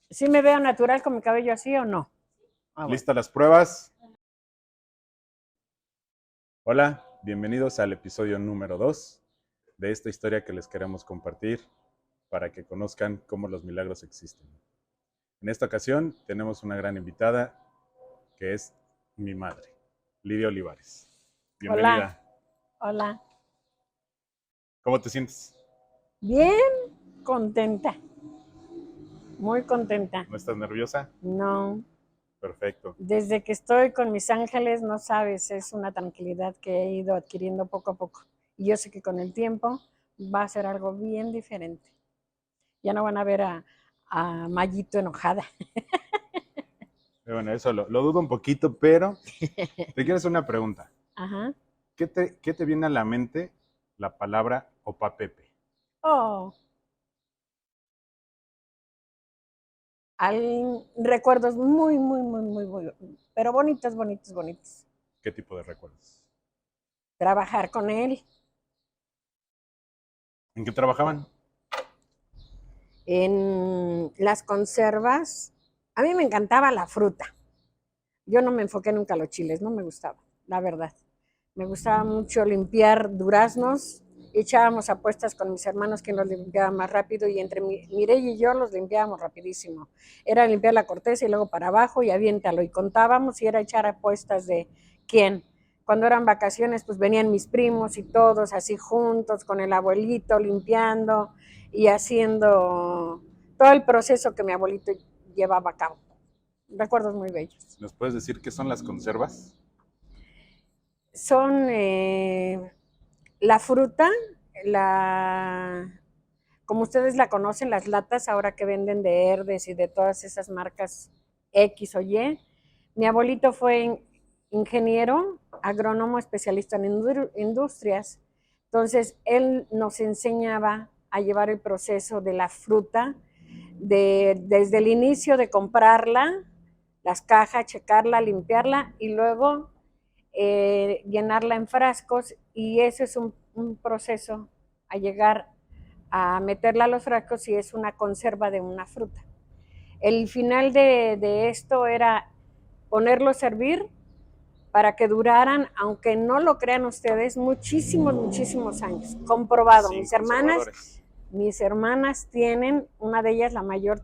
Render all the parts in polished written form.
¿Sí me veo natural con mi cabello así o no? Ah, bueno. ¿Listas las pruebas? Hola, bienvenidos al episodio número 2 de esta historia que les queremos compartir para que conozcan cómo los milagros existen. En esta ocasión tenemos una gran invitada que es mi madre, Lidia Olivares. Hola, Bienvenida. hola. ¿Cómo te sientes? Bien contenta, muy contenta. ¿No estás nerviosa? No, Perfecto. desde que estoy con mis ángeles, no sabes, es una tranquilidad que he ido adquiriendo poco a poco. Y yo sé que con el tiempo va a ser algo bien diferente. Ya no van a ver a Mayito enojada. Bueno, eso lo dudo un poquito, pero te quiero hacer una pregunta. Ajá. ¿Qué te viene a la mente la palabra Opapepe? Oh, recuerdos muy, pero bonitos, bonitos, bonitos. ¿Qué tipo de recuerdos? Trabajar con él ¿En qué trabajaban? en las conservas. A mí me encantaba la fruta. Yo no me enfoqué nunca a los chiles, no me gustaba, la verdad. Me gustaba mucho limpiar duraznos. Echábamos apuestas con mis hermanos quién los limpiaba más rápido y entre Mireille y yo los limpiábamos rapidísimo. Era limpiar la corteza y luego para abajo y aviéntalo. Y contábamos y era echar apuestas de quién. Cuando eran vacaciones, pues venían mis primos y todos así juntos con el abuelito limpiando y haciendo todo el proceso que mi abuelito llevaba a cabo. Recuerdos muy bellos. ¿Nos puedes decir qué son las conservas? Son la fruta, la, como ustedes la conocen, las latas ahora que venden de Herdes y de todas esas marcas X o Y. Mi abuelito fue ingeniero, agrónomo, especialista en industrias. Entonces, él nos enseñaba a llevar el proceso de la fruta, desde el inicio de comprarla, las cajas, checarla, limpiarla y luego llenarla en frascos y eso es un proceso a llegar a meterla a los frascos y es una conserva de una fruta. El final de esto era ponerlo a servir para que duraran, aunque no lo crean ustedes, muchísimos, muchísimos años. Comprobado. Sin conservadores. Mis hermanas tienen, una de ellas, la mayor,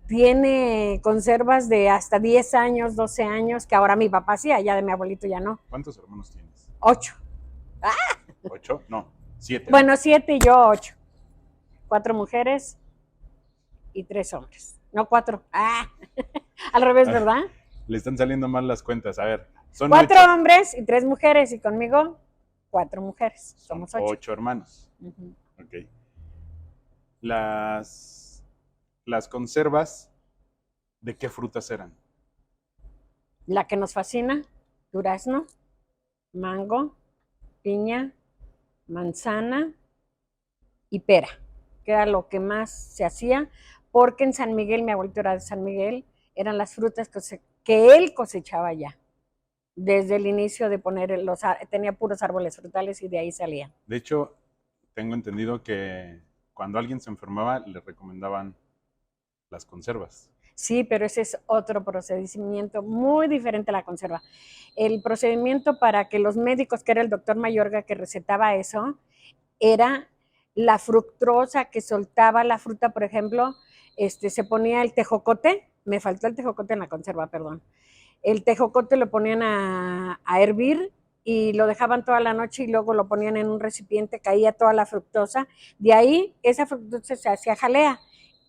tiene conservas de hasta 10 años, 12 años, que ahora mi papá sí, allá de mi abuelito ya no. ¿Cuántos hermanos tienes? 8. ¿8? No, 7, ¿no? Bueno, 7 y yo 8. 4 mujeres y 3 hombres. No 4. Al revés, Ah, ¿verdad? le están saliendo mal las cuentas. A ver, son 4 8. hombres y 3 mujeres y conmigo 4 mujeres. Son Somos 8. 8 hermanos. Uh-huh. Ok. Las conservas, ¿de qué frutas eran? La que nos fascina, durazno, mango, piña, manzana y pera, que era lo que más se hacía, porque en San Miguel, mi abuelito era de San Miguel, eran las frutas que él cosechaba ya, desde el inicio de poner tenía puros árboles frutales y de ahí salían. De hecho, tengo entendido que cuando alguien se enfermaba le recomendaban las conservas. Sí, pero ese es otro procedimiento muy diferente a la conserva. El procedimiento para que los médicos, que era el doctor Mayorga que recetaba eso, era la fructosa que soltaba la fruta, por ejemplo, se ponía el tejocote, me faltó el tejocote en la conserva, perdón. El tejocote lo ponían a hervir y lo dejaban toda la noche y luego lo ponían en un recipiente, caía toda la fructosa. De ahí esa fructosa se hacía jalea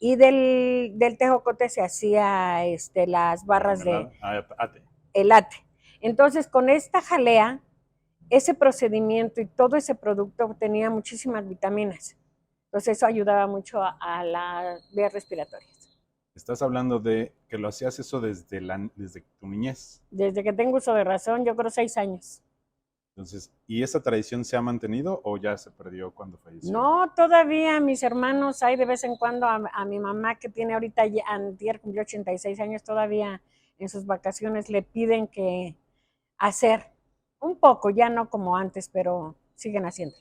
y del tejocote se hacía las La barras de mermelada. Ah, ate. elate. Entonces, con esta jalea, ese procedimiento y todo ese producto tenía muchísimas vitaminas. Entonces, eso ayudaba mucho a las vías respiratorias. Estás hablando de que lo hacías eso desde tu niñez. Desde que tengo uso de razón, yo creo 6 años. Entonces, ¿y esa tradición se ha mantenido o ya se perdió cuando falleció? No, todavía mis hermanos, hay de vez en cuando a mi mamá que tiene ahorita, antier cumplió 86 años, todavía en sus vacaciones le piden que hacer un poco, ya no como antes, pero siguen haciendo.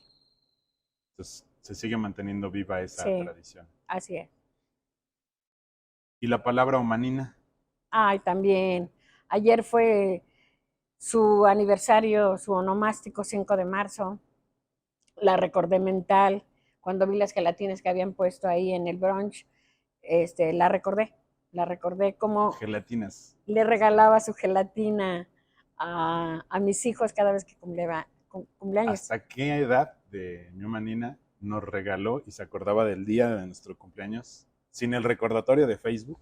Entonces, se sigue manteniendo viva esa Sí, tradición. así es. ¿Y la palabra omanina? Ay, también. Ayer fue su aniversario, su onomástico 5 de marzo. La recordé mental. Cuando vi las gelatinas que habían puesto ahí en el brunch, la recordé. La recordé como Gelatinas. le regalaba su gelatina a mis hijos cada vez que cumpleaños. ¿Hasta qué edad de mi omanina nos regaló y se acordaba del día de nuestro cumpleaños? Sin el recordatorio de Facebook,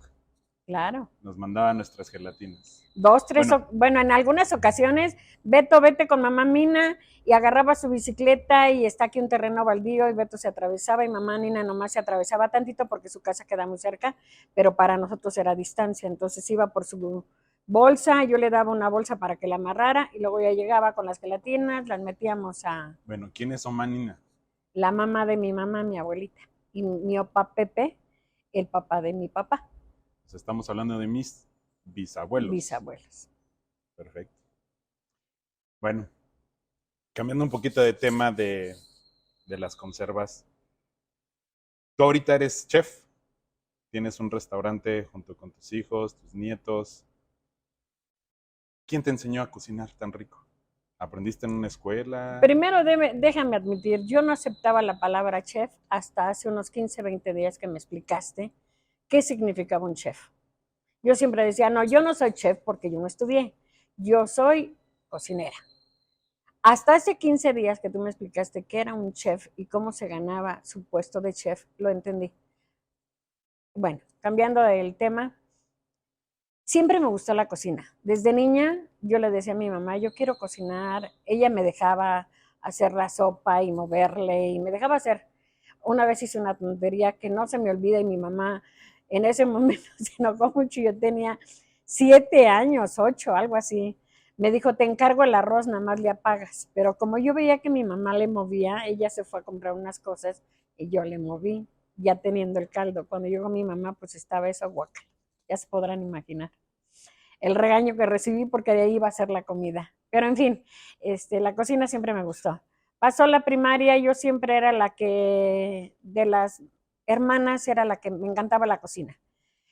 Claro. nos mandaba nuestras gelatinas. Dos, tres, Bueno, bueno, en algunas ocasiones, Beto, vete con mamá Mina, y agarraba su bicicleta y está aquí un terreno baldío y Beto se atravesaba y mamá Nina nomás se atravesaba tantito porque su casa queda muy cerca, pero para nosotros era distancia, entonces iba por su bolsa, yo le daba una bolsa para que la amarrara y luego ya llegaba con las gelatinas, las metíamos a bueno, ¿quién es omanina? la mamá de mi mamá, mi abuelita, y mi papá Pepe, el papá de mi papá, Pues estamos hablando de mis bisabuelos. bisabuelos. Perfecto. Bueno, cambiando un poquito de tema de las conservas. Tú ahorita eres chef, tienes un restaurante junto con tus hijos, tus nietos. ¿Quién te enseñó a cocinar tan rico? ¿Aprendiste en una escuela? Primero, déjame admitir, yo no aceptaba la palabra chef hasta hace unos 15, 20 días que me explicaste qué significaba un chef. Yo siempre decía, no, yo no soy chef porque yo no estudié, yo soy cocinera. Hasta hace 15 días que tú me explicaste qué era un chef y cómo se ganaba su puesto de chef, lo entendí. Bueno, cambiando el tema, siempre me gustó la cocina. Desde niña yo le decía a mi mamá, yo quiero cocinar. Ella me dejaba hacer la sopa y moverle y me dejaba hacer. Una vez hice una tontería que no se me olvida y mi mamá en ese momento se enojó mucho. Yo tenía 7 años, 8, algo así. Me dijo, te encargo el arroz, nada más le apagas. Pero como yo veía que mi mamá le movía, ella se fue a comprar unas cosas y yo le moví, ya teniendo el caldo. Cuando llegó mi mamá, pues estaba eso guaca. Ya se podrán imaginar el regaño que recibí porque de ahí iba a ser la comida. Pero en fin, la cocina siempre me gustó. Pasó la primaria, yo siempre era la que, de las hermanas, era la que me encantaba la cocina.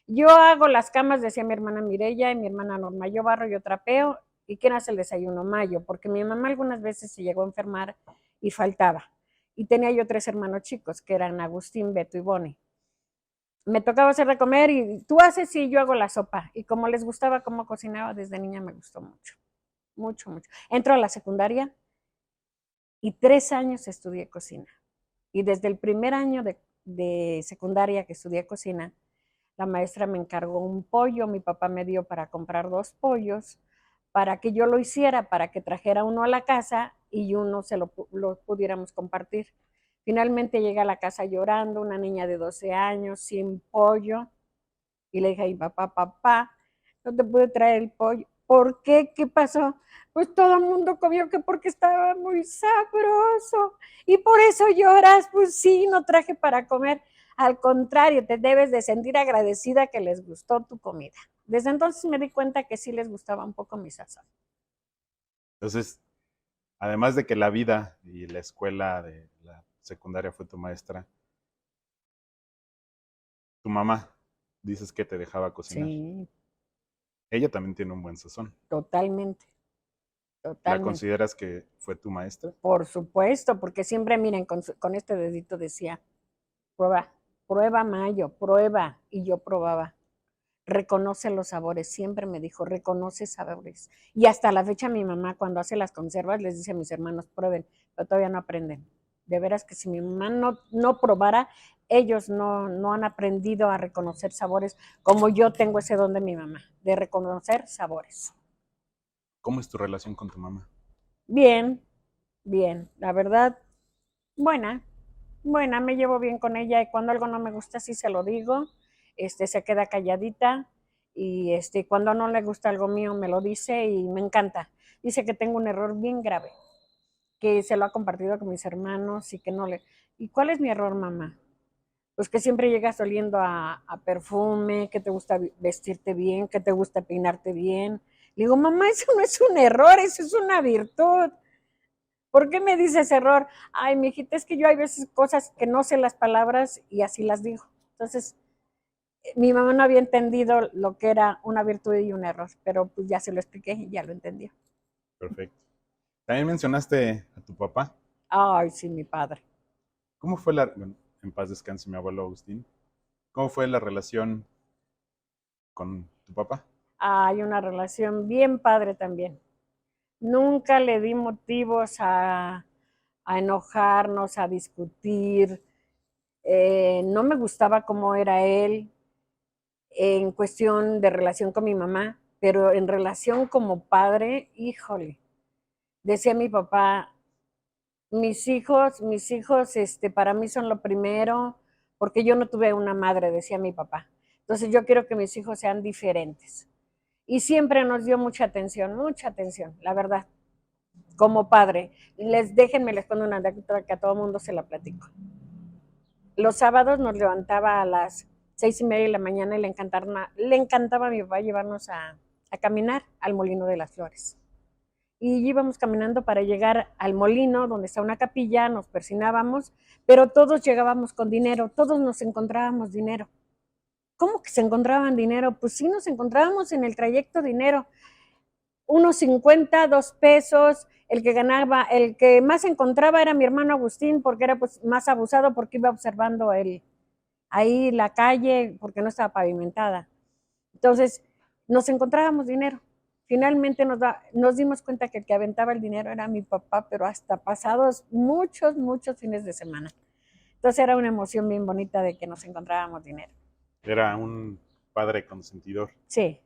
Yo hago las camas, decía mi hermana Mireya y mi hermana Norma, yo barro, yo trapeo, ¿y quién hace el desayuno? Mayo, porque mi mamá algunas veces se llegó a enfermar y faltaba. Y tenía yo 3 hermanos chicos, que eran Agustín, Beto y Bonnie. Me tocaba hacer de comer y tú haces y yo hago la sopa. Y como les gustaba cómo cocinaba, desde niña me gustó mucho, mucho, mucho. Entro a la secundaria y 3 años estudié cocina. Y desde el primer año de secundaria que estudié cocina, la maestra me encargó un pollo, mi papá me dio para comprar 2 pollos, para que yo lo hiciera, para que trajera uno a la casa y uno lo pudiéramos compartir. Finalmente llegué a la casa llorando, una niña de 12 años, sin pollo, y le dije a mi papá, papá, no te pude traer el pollo. ¿Por qué? ¿Qué pasó? Pues todo el mundo comió que porque estaba muy sabroso. Y por eso lloras, pues sí, no traje para comer. Al contrario, te debes de sentir agradecida que les gustó tu comida. Desde entonces me di cuenta que sí les gustaba un poco mi sazón. Entonces, además de que la vida y la escuela de la secundaria fue tu maestra, tu mamá, dices que te dejaba cocinar. Sí, Ella también tiene un buen sazón. totalmente, ¿La totalmente. consideras que fue tu maestra? Por supuesto, porque siempre, miren, con este dedito decía, prueba, prueba Mayo, prueba. Y yo probaba. Reconoce los sabores, siempre me dijo, reconoce sabores. Y hasta la fecha mi mamá cuando hace las conservas les dice a mis hermanos, prueben, pero todavía no aprenden. De veras que si mi mamá no probara, ellos no han aprendido a reconocer sabores como yo tengo ese don de mi mamá, de reconocer sabores. ¿Cómo es tu relación con tu mamá? Bien, bien, la verdad, buena, buena, me llevo bien con ella y cuando algo no me gusta sí se lo digo, se queda calladita y cuando no le gusta algo mío me lo dice y me encanta. Dice que tengo un error bien grave, que se lo ha compartido con mis hermanos y que no le... ¿Y cuál es mi error, mamá? Pues que siempre llegas oliendo a perfume, que te gusta vestirte bien, que te gusta peinarte bien. Le digo, mamá, eso no es un error, eso es una virtud. ¿Por qué me dices error? Ay, mijita, es que yo hay veces cosas que no sé las palabras y así las digo. Entonces, Mi mamá no había entendido lo que era una virtud y un error, pero pues ya se lo expliqué y ya lo entendió. Perfecto. También mencionaste a tu papá. Ay, sí, mi padre. ¿Cómo fue bueno, en paz descanse mi abuelo Agustín? ¿Cómo fue la relación con tu papá? Hay una relación bien padre también. Nunca le di motivos a enojarnos, a discutir. No me gustaba cómo era él en cuestión de relación con mi mamá, pero en relación como padre, híjole, decía mi papá, mis hijos, para mí son lo primero, porque yo no tuve una madre, decía mi papá. Entonces yo quiero que mis hijos sean diferentes. Y siempre nos dio mucha atención, la verdad, como padre. Déjenme les cuento una anécdota que a todo mundo se la platico. Los sábados nos levantaba a las 6:30 de la mañana y le encantaba a mi papá llevarnos a caminar al Molino de las Flores. Y íbamos caminando para llegar al molino donde está una capilla, nos persinábamos, pero todos llegábamos con dinero, todos nos encontrábamos dinero. ¿Cómo que se encontraban dinero? Pues sí, nos encontrábamos en el trayecto dinero. Unos 50, 2 pesos, el que más encontraba era mi hermano Agustín, porque era pues más abusado porque iba observando ahí la calle, porque no estaba pavimentada. Entonces, nos encontrábamos dinero. Finalmente nos dimos cuenta que el que aventaba el dinero era mi papá, pero hasta pasados muchos fines de semana. Entonces era una emoción bien bonita de que nos encontrábamos dinero. Era un padre consentidor. Sí.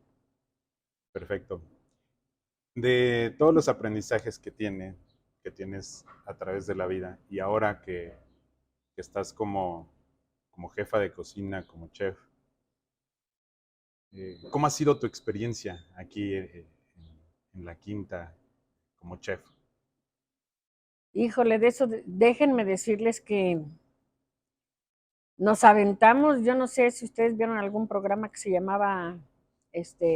Perfecto. De todos los aprendizajes que tienes a través de la vida, y ahora que estás como jefa de cocina, como chef, ¿cómo ha sido tu experiencia aquí en la quinta como chef? Híjole, de eso, déjenme decirles que nos aventamos, yo no sé si ustedes vieron algún programa que se llamaba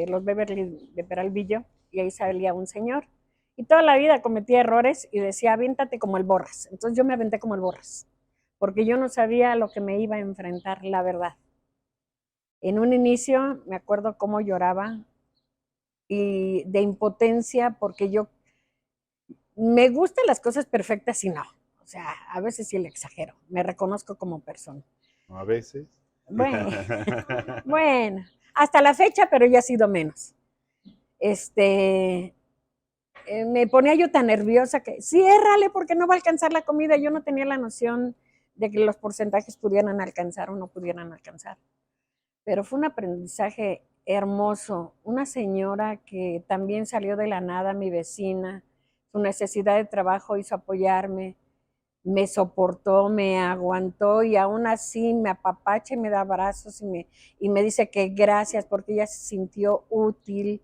Los Beverly de Peralvillo, y ahí salía un señor. Y toda la vida cometía errores y decía, aviéntate como el Borras. Entonces yo me aventé como el Borras, porque yo no sabía a lo que me iba a enfrentar, la verdad. En un inicio me acuerdo cómo lloraba y de impotencia, porque yo me gustan las cosas perfectas y no. O sea, a veces sí le exagero, me reconozco como persona. ¿No? A veces. Bueno, bueno, hasta la fecha, pero ya ha sido menos. Este, Me ponía yo tan nerviosa que ciérrale porque no va a alcanzar la comida. Yo no tenía la noción de que los porcentajes pudieran alcanzar o no pudieran alcanzar. Pero fue un aprendizaje hermoso. Una señora que también salió de la nada, mi vecina, su necesidad de trabajo hizo apoyarme, me soportó, me aguantó y aún así me apapacha y me da abrazos y me dice que gracias porque ella se sintió útil,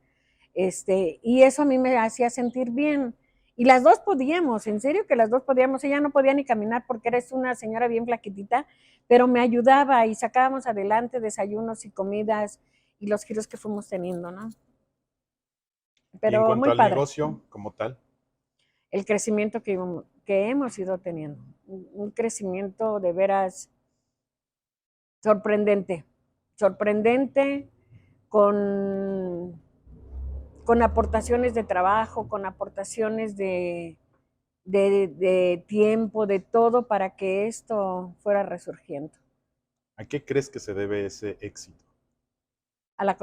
y eso a mí me hacía sentir bien. Y las dos podíamos, en serio que las dos podíamos. Ella no podía ni caminar porque eres una señora bien flaquitita, pero me ayudaba y sacábamos adelante desayunos y comidas y los giros que fuimos teniendo, ¿no? Y en Pero cuanto muy al padre negocio como tal, el crecimiento que hemos ido teniendo. Un crecimiento de veras sorprendente, sorprendente con aportaciones de trabajo, con aportaciones de tiempo, de todo para que esto fuera resurgiendo. ¿a qué crees que se debe ese éxito? A la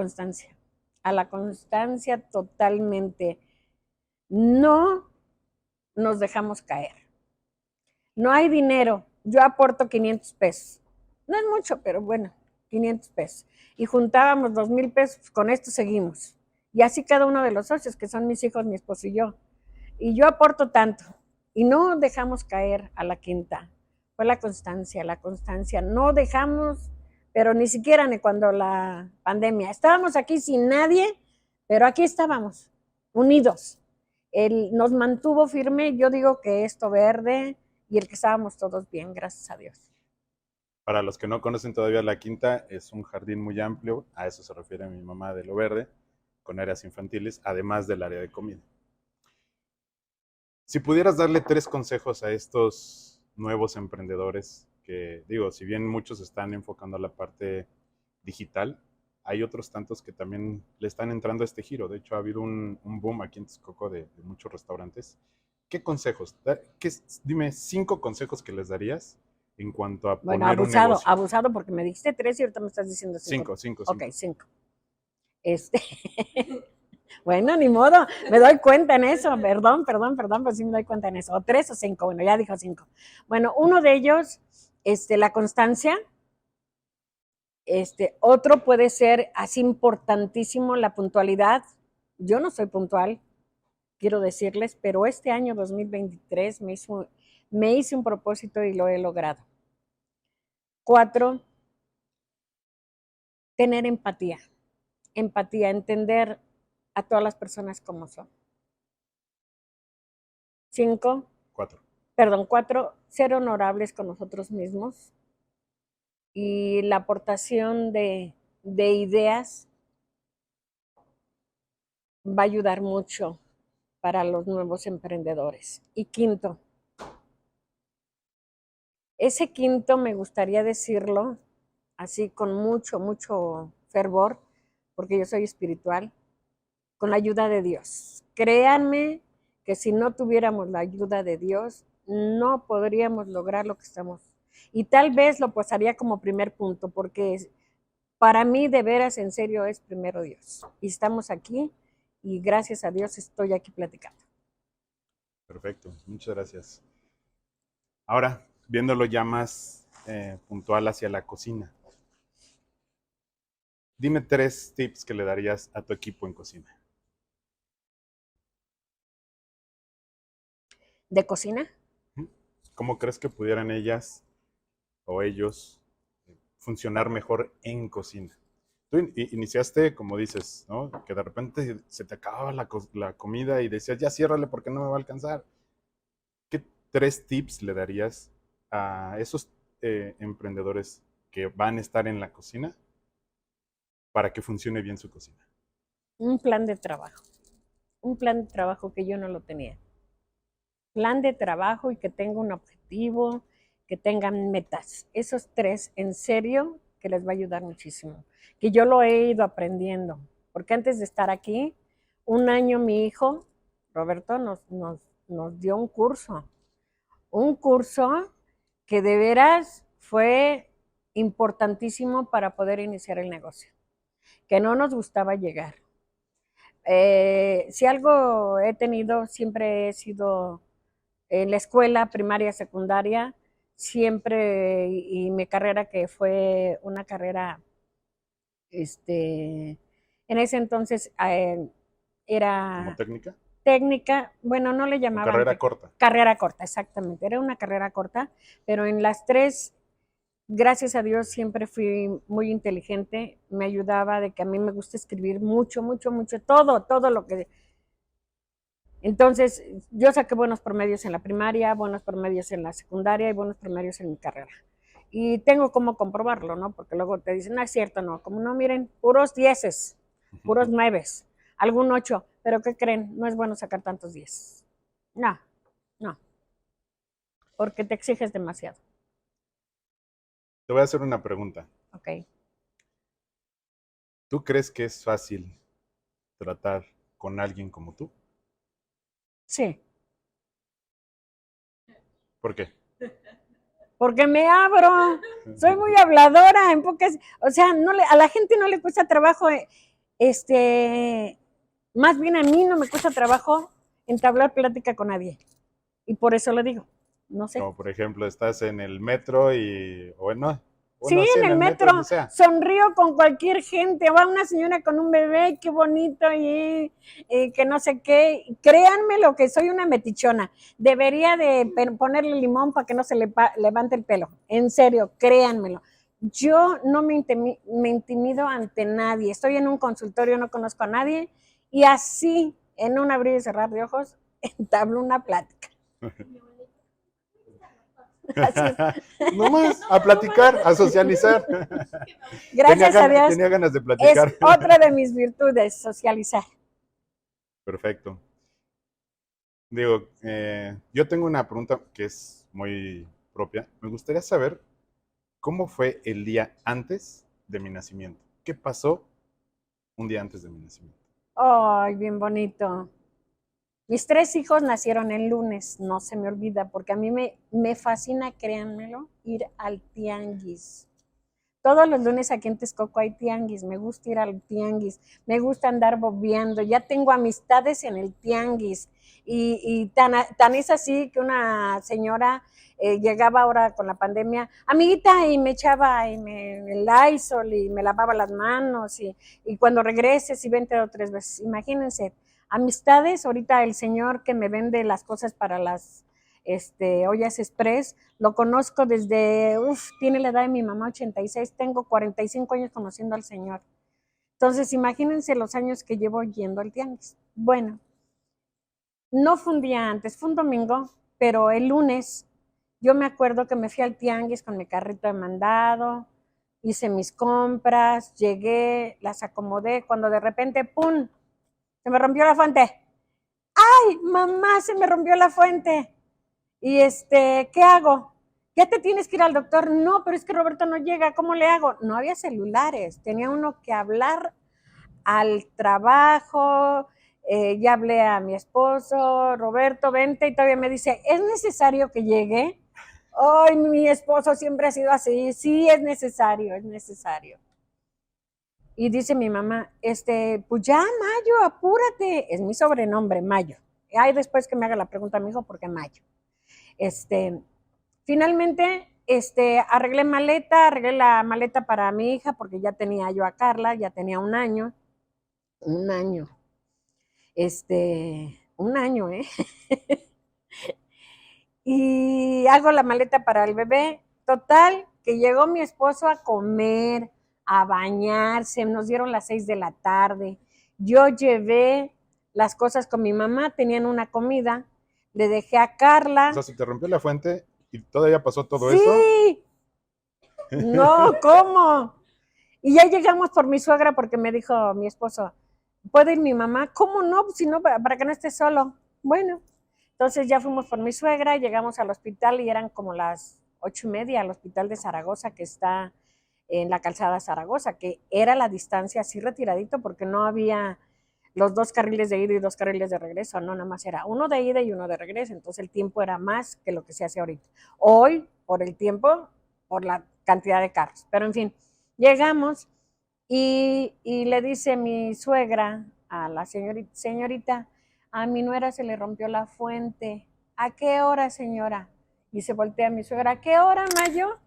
constancia totalmente. No nos dejamos caer. No hay dinero, yo aporto 500 pesos. No es mucho, pero bueno, 500 pesos. Y juntábamos 2,000 pesos, con esto seguimos. Y así cada uno de los socios, que son mis hijos, mi esposo y yo. Y yo aporto tanto. Y no dejamos caer a la quinta. Fue la constancia, la constancia. No dejamos, pero ni siquiera ni cuando la pandemia. Estábamos aquí sin nadie, pero aquí estábamos, unidos. Él nos mantuvo firme, yo digo que esto verde y el que estábamos todos bien, gracias a Dios. Para los que no conocen todavía la quinta, es un jardín muy amplio, a eso se refiere mi mamá de lo verde, con áreas infantiles, además del área de comida. Si pudieras darle 3 consejos a estos nuevos emprendedores, que digo, si bien muchos están enfocando a la parte digital, hay otros tantos que también le están entrando a este giro. De hecho, ha habido un boom aquí en Texcoco de muchos restaurantes. ¿Qué consejos? Dime 5 consejos que les darías en cuanto a Bueno, poner un abusado, negocio. abusado porque me dijiste 3 y ahorita me estás diciendo 5. 5, 5, Ok, 5. 5. Este, bueno, ni modo, me doy cuenta en eso, perdón, pues sí me doy cuenta en eso. O 3 o 5, bueno, ya dijo 5. Bueno, uno de ellos, la constancia. Otro puede ser así importantísimo la puntualidad. Yo no soy puntual, quiero decirles, pero este año 2023 me hice un propósito y lo he logrado. 4, tener empatía. Empatía, entender a todas las personas como son. 5, 4. 4, ser honorables con nosotros mismos. Y la aportación de ideas va a ayudar mucho para los nuevos emprendedores. Y 5, ese 5 me gustaría decirlo así con mucho fervor, porque yo soy espiritual, con la ayuda de Dios. Créanme que si no tuviéramos la ayuda de Dios, no podríamos lograr lo que estamos. Y tal vez lo pasaría como primer punto, porque para mí de veras, en serio, es primero Dios. Y estamos aquí y gracias a Dios estoy aquí platicando. Perfecto, muchas gracias. Ahora, viéndolo ya más puntual hacia la cocina. Dime 3 tips que le darías a tu equipo en cocina. ¿De cocina? ¿Cómo crees que pudieran ellas o ellos funcionar mejor en cocina? Tú iniciaste, como dices, ¿no? Que de repente se te acababa la comida y decías, ya ciérrale porque no me va a alcanzar. ¿Qué 3 tips le darías a esos emprendedores que van a estar en la cocina para que funcione bien su cocina? Un plan de trabajo. Un plan de trabajo que yo no lo tenía. Plan de trabajo y que tenga un objetivo, que tengan metas. Esos 3, en serio, que les va a ayudar muchísimo. Que yo lo he ido aprendiendo. Porque antes de estar aquí, un año mi hijo, Roberto, nos dio un curso. Un curso que de veras fue importantísimo para poder iniciar el negocio. Que no nos gustaba llegar. Si algo he tenido, siempre he sido en la escuela primaria, secundaria, siempre, y mi carrera que fue una carrera, en ese entonces ¿Como era técnica? técnica, bueno, no le ¿O llamaban carrera corta? carrera corta, exactamente, era una carrera corta, pero en las 3, gracias a Dios, siempre fui muy inteligente, me ayudaba de que a mí me gusta escribir mucho, todo lo que. Entonces, yo saqué buenos promedios en la primaria, buenos promedios en la secundaria y buenos promedios en mi carrera. Y tengo cómo comprobarlo, ¿no? Porque luego te dicen, no es cierto, no. Como no, miren, puros 10, puros 9, algún 8. Pero ¿qué creen? No es bueno sacar tantos 10. No, no. Porque te exiges demasiado. Te voy a hacer una pregunta. Ok. ¿Tú crees que es fácil tratar con alguien como tú? Sí. ¿Por qué? Porque me abro. Soy muy habladora, en pocas, o sea, a la gente no le cuesta trabajo, más bien a mí no me cuesta trabajo entablar plática con nadie. Y por eso lo digo, no sé. Como por ejemplo, estás en el metro y, Sí, bueno, sí, en en el el metro, metro donde sea. sonrío con cualquier gente. Va una señora con un bebé, qué bonito, y que no sé qué. Créanme lo que soy una metichona. Debería de ponerle limón para que no se le levante el pelo. En serio, créanmelo. Yo no me intimido ante nadie. Estoy en un consultorio, no conozco a nadie, y así, en un abrir y cerrar de ojos, entablo una plática. Así es. No más, a platicar, a socializar. Gracias a Dios, Tenía ganas de es platicar. otra de mis virtudes, socializar. Perfecto. Digo, yo tengo una pregunta que es muy propia. Me gustaría saber cómo fue el día antes de mi nacimiento. ¿Qué pasó un día antes de mi nacimiento? Ay, bien bonito. Mis 3 hijos nacieron el lunes, no se me olvida, porque a mí me fascina, créanmelo, ir al tianguis. Todos los lunes aquí en Texcoco hay tianguis, me gusta ir al tianguis, me gusta andar bobeando, ya tengo amistades en el tianguis y tan es así que una señora llegaba ahora con la pandemia, amiguita, y me echaba el Lysol y me lavaba las manos y cuando regreses y vente 3 veces, imagínense, amistades, ahorita el señor que me vende las cosas para las ollas express, lo conozco desde, tiene la edad de mi mamá, 86, tengo 45 años conociendo al señor. Entonces, imagínense los años que llevo yendo al tianguis. Bueno, no fue un día antes, fue un domingo, pero el lunes yo me acuerdo que me fui al tianguis con mi carrito de mandado, hice mis compras, llegué, las acomodé, cuando de repente, ¡pum!, se me rompió la fuente. ¡Ay, mamá, se me rompió la fuente! Y ¿qué hago? Ya te tienes que ir al doctor. No, pero es que Roberto no llega. ¿Cómo le hago? No había celulares. Tenía uno que hablar al trabajo. Ya hablé a mi esposo, Roberto, vente, y todavía me dice, ¿es necesario que llegue? Ay, mi esposo siempre ha sido así. Sí, es necesario, es necesario. Y dice mi mamá, pues ya, Mayo, apúrate. Es mi sobrenombre, Mayo. Ay, después que me haga la pregunta a mi hijo, ¿por qué Mayo? Finalmente, arreglé la maleta para mi hija, porque ya tenía yo a Carla, ya tenía un año, un año, y hago la maleta para el bebé. Total, que llegó mi esposo a comer, a bañarse, nos dieron las 6 de la tarde. Yo llevé las cosas con mi mamá, tenían una comida, le dejé a Carla. O sea, se te rompió la fuente y todavía pasó todo Sí, eso. no, ¿cómo? Y ya llegamos por mi suegra porque me dijo mi esposo, ¿puede ir mi mamá? ¿Cómo no? Si no, para que no esté solo. Bueno, entonces ya fuimos por mi suegra, llegamos al hospital y eran como las 8:30 al hospital de Zaragoza, que está en la calzada Zaragoza, que era la distancia así retiradito porque no había los 2 carriles de ida y 2 carriles de regreso, no, nada más era uno de ida y uno de regreso, entonces el tiempo era más que lo que se hace ahorita. Hoy, por el tiempo, por la cantidad de carros, pero en fin, llegamos y le dice mi suegra a la señorita, a mi nuera se le rompió la fuente. ¿A qué hora, señora? Y se voltea a mi suegra, ¿a qué hora, Mayo?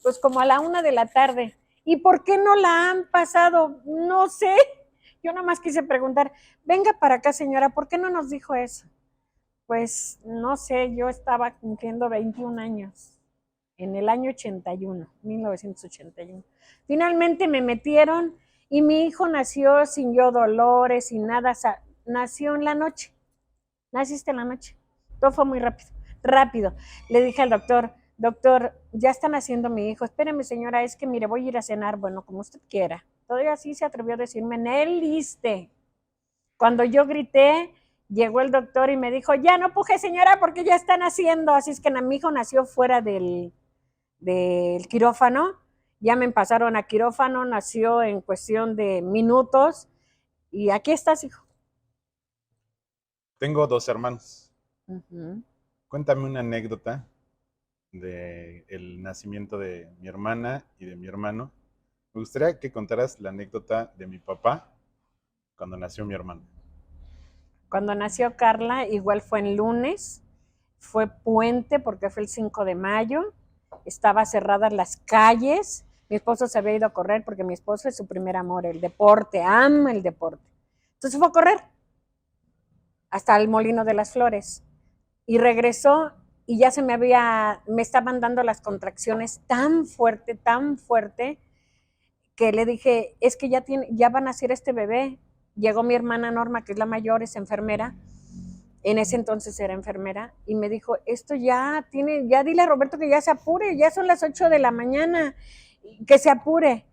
Pues como a la 1 de la tarde. ¿Y por qué no la han pasado? No sé. Yo nada más quise preguntar, venga para acá, señora, ¿por qué no nos dijo eso? Pues no sé, yo estaba cumpliendo 21 años en el año 81, 1981. Finalmente me metieron y mi hijo nació sin yo dolores, sin nada, nació en la noche, naciste en la noche. Todo fue muy rápido, rápido. Le dije al doctor, ya están haciendo mi hijo, espéreme señora, es que mire, voy a ir a cenar, bueno, como usted quiera. Todavía así se atrevió a decirme, en el liste. Cuando yo grité, llegó el doctor y me dijo, ya no puje señora porque ya están haciendo, así es que mi hijo nació fuera del quirófano, ya me pasaron a quirófano, nació en cuestión de minutos y aquí estás, hijo. Tengo 2 hermanos. Uh-huh. Cuéntame una anécdota del nacimiento de mi hermana y de mi hermano. Me gustaría que contaras la anécdota de mi papá cuando nació mi hermano. Cuando nació Carla, igual fue en lunes, fue puente porque fue el 5 de mayo, estaba cerradas las calles, mi esposo se había ido a correr porque mi esposo es su primer amor, el deporte, ama el deporte. Entonces fue a correr hasta el Molino de las Flores y regresó y ya me estaban dando las contracciones tan fuerte, que le dije, es que ya van a nacer este bebé. Llegó mi hermana Norma, que es la mayor, es enfermera, en ese entonces era enfermera, y me dijo, esto ya dile a Roberto que ya se apure, ya son las 8 de la mañana, que se apure.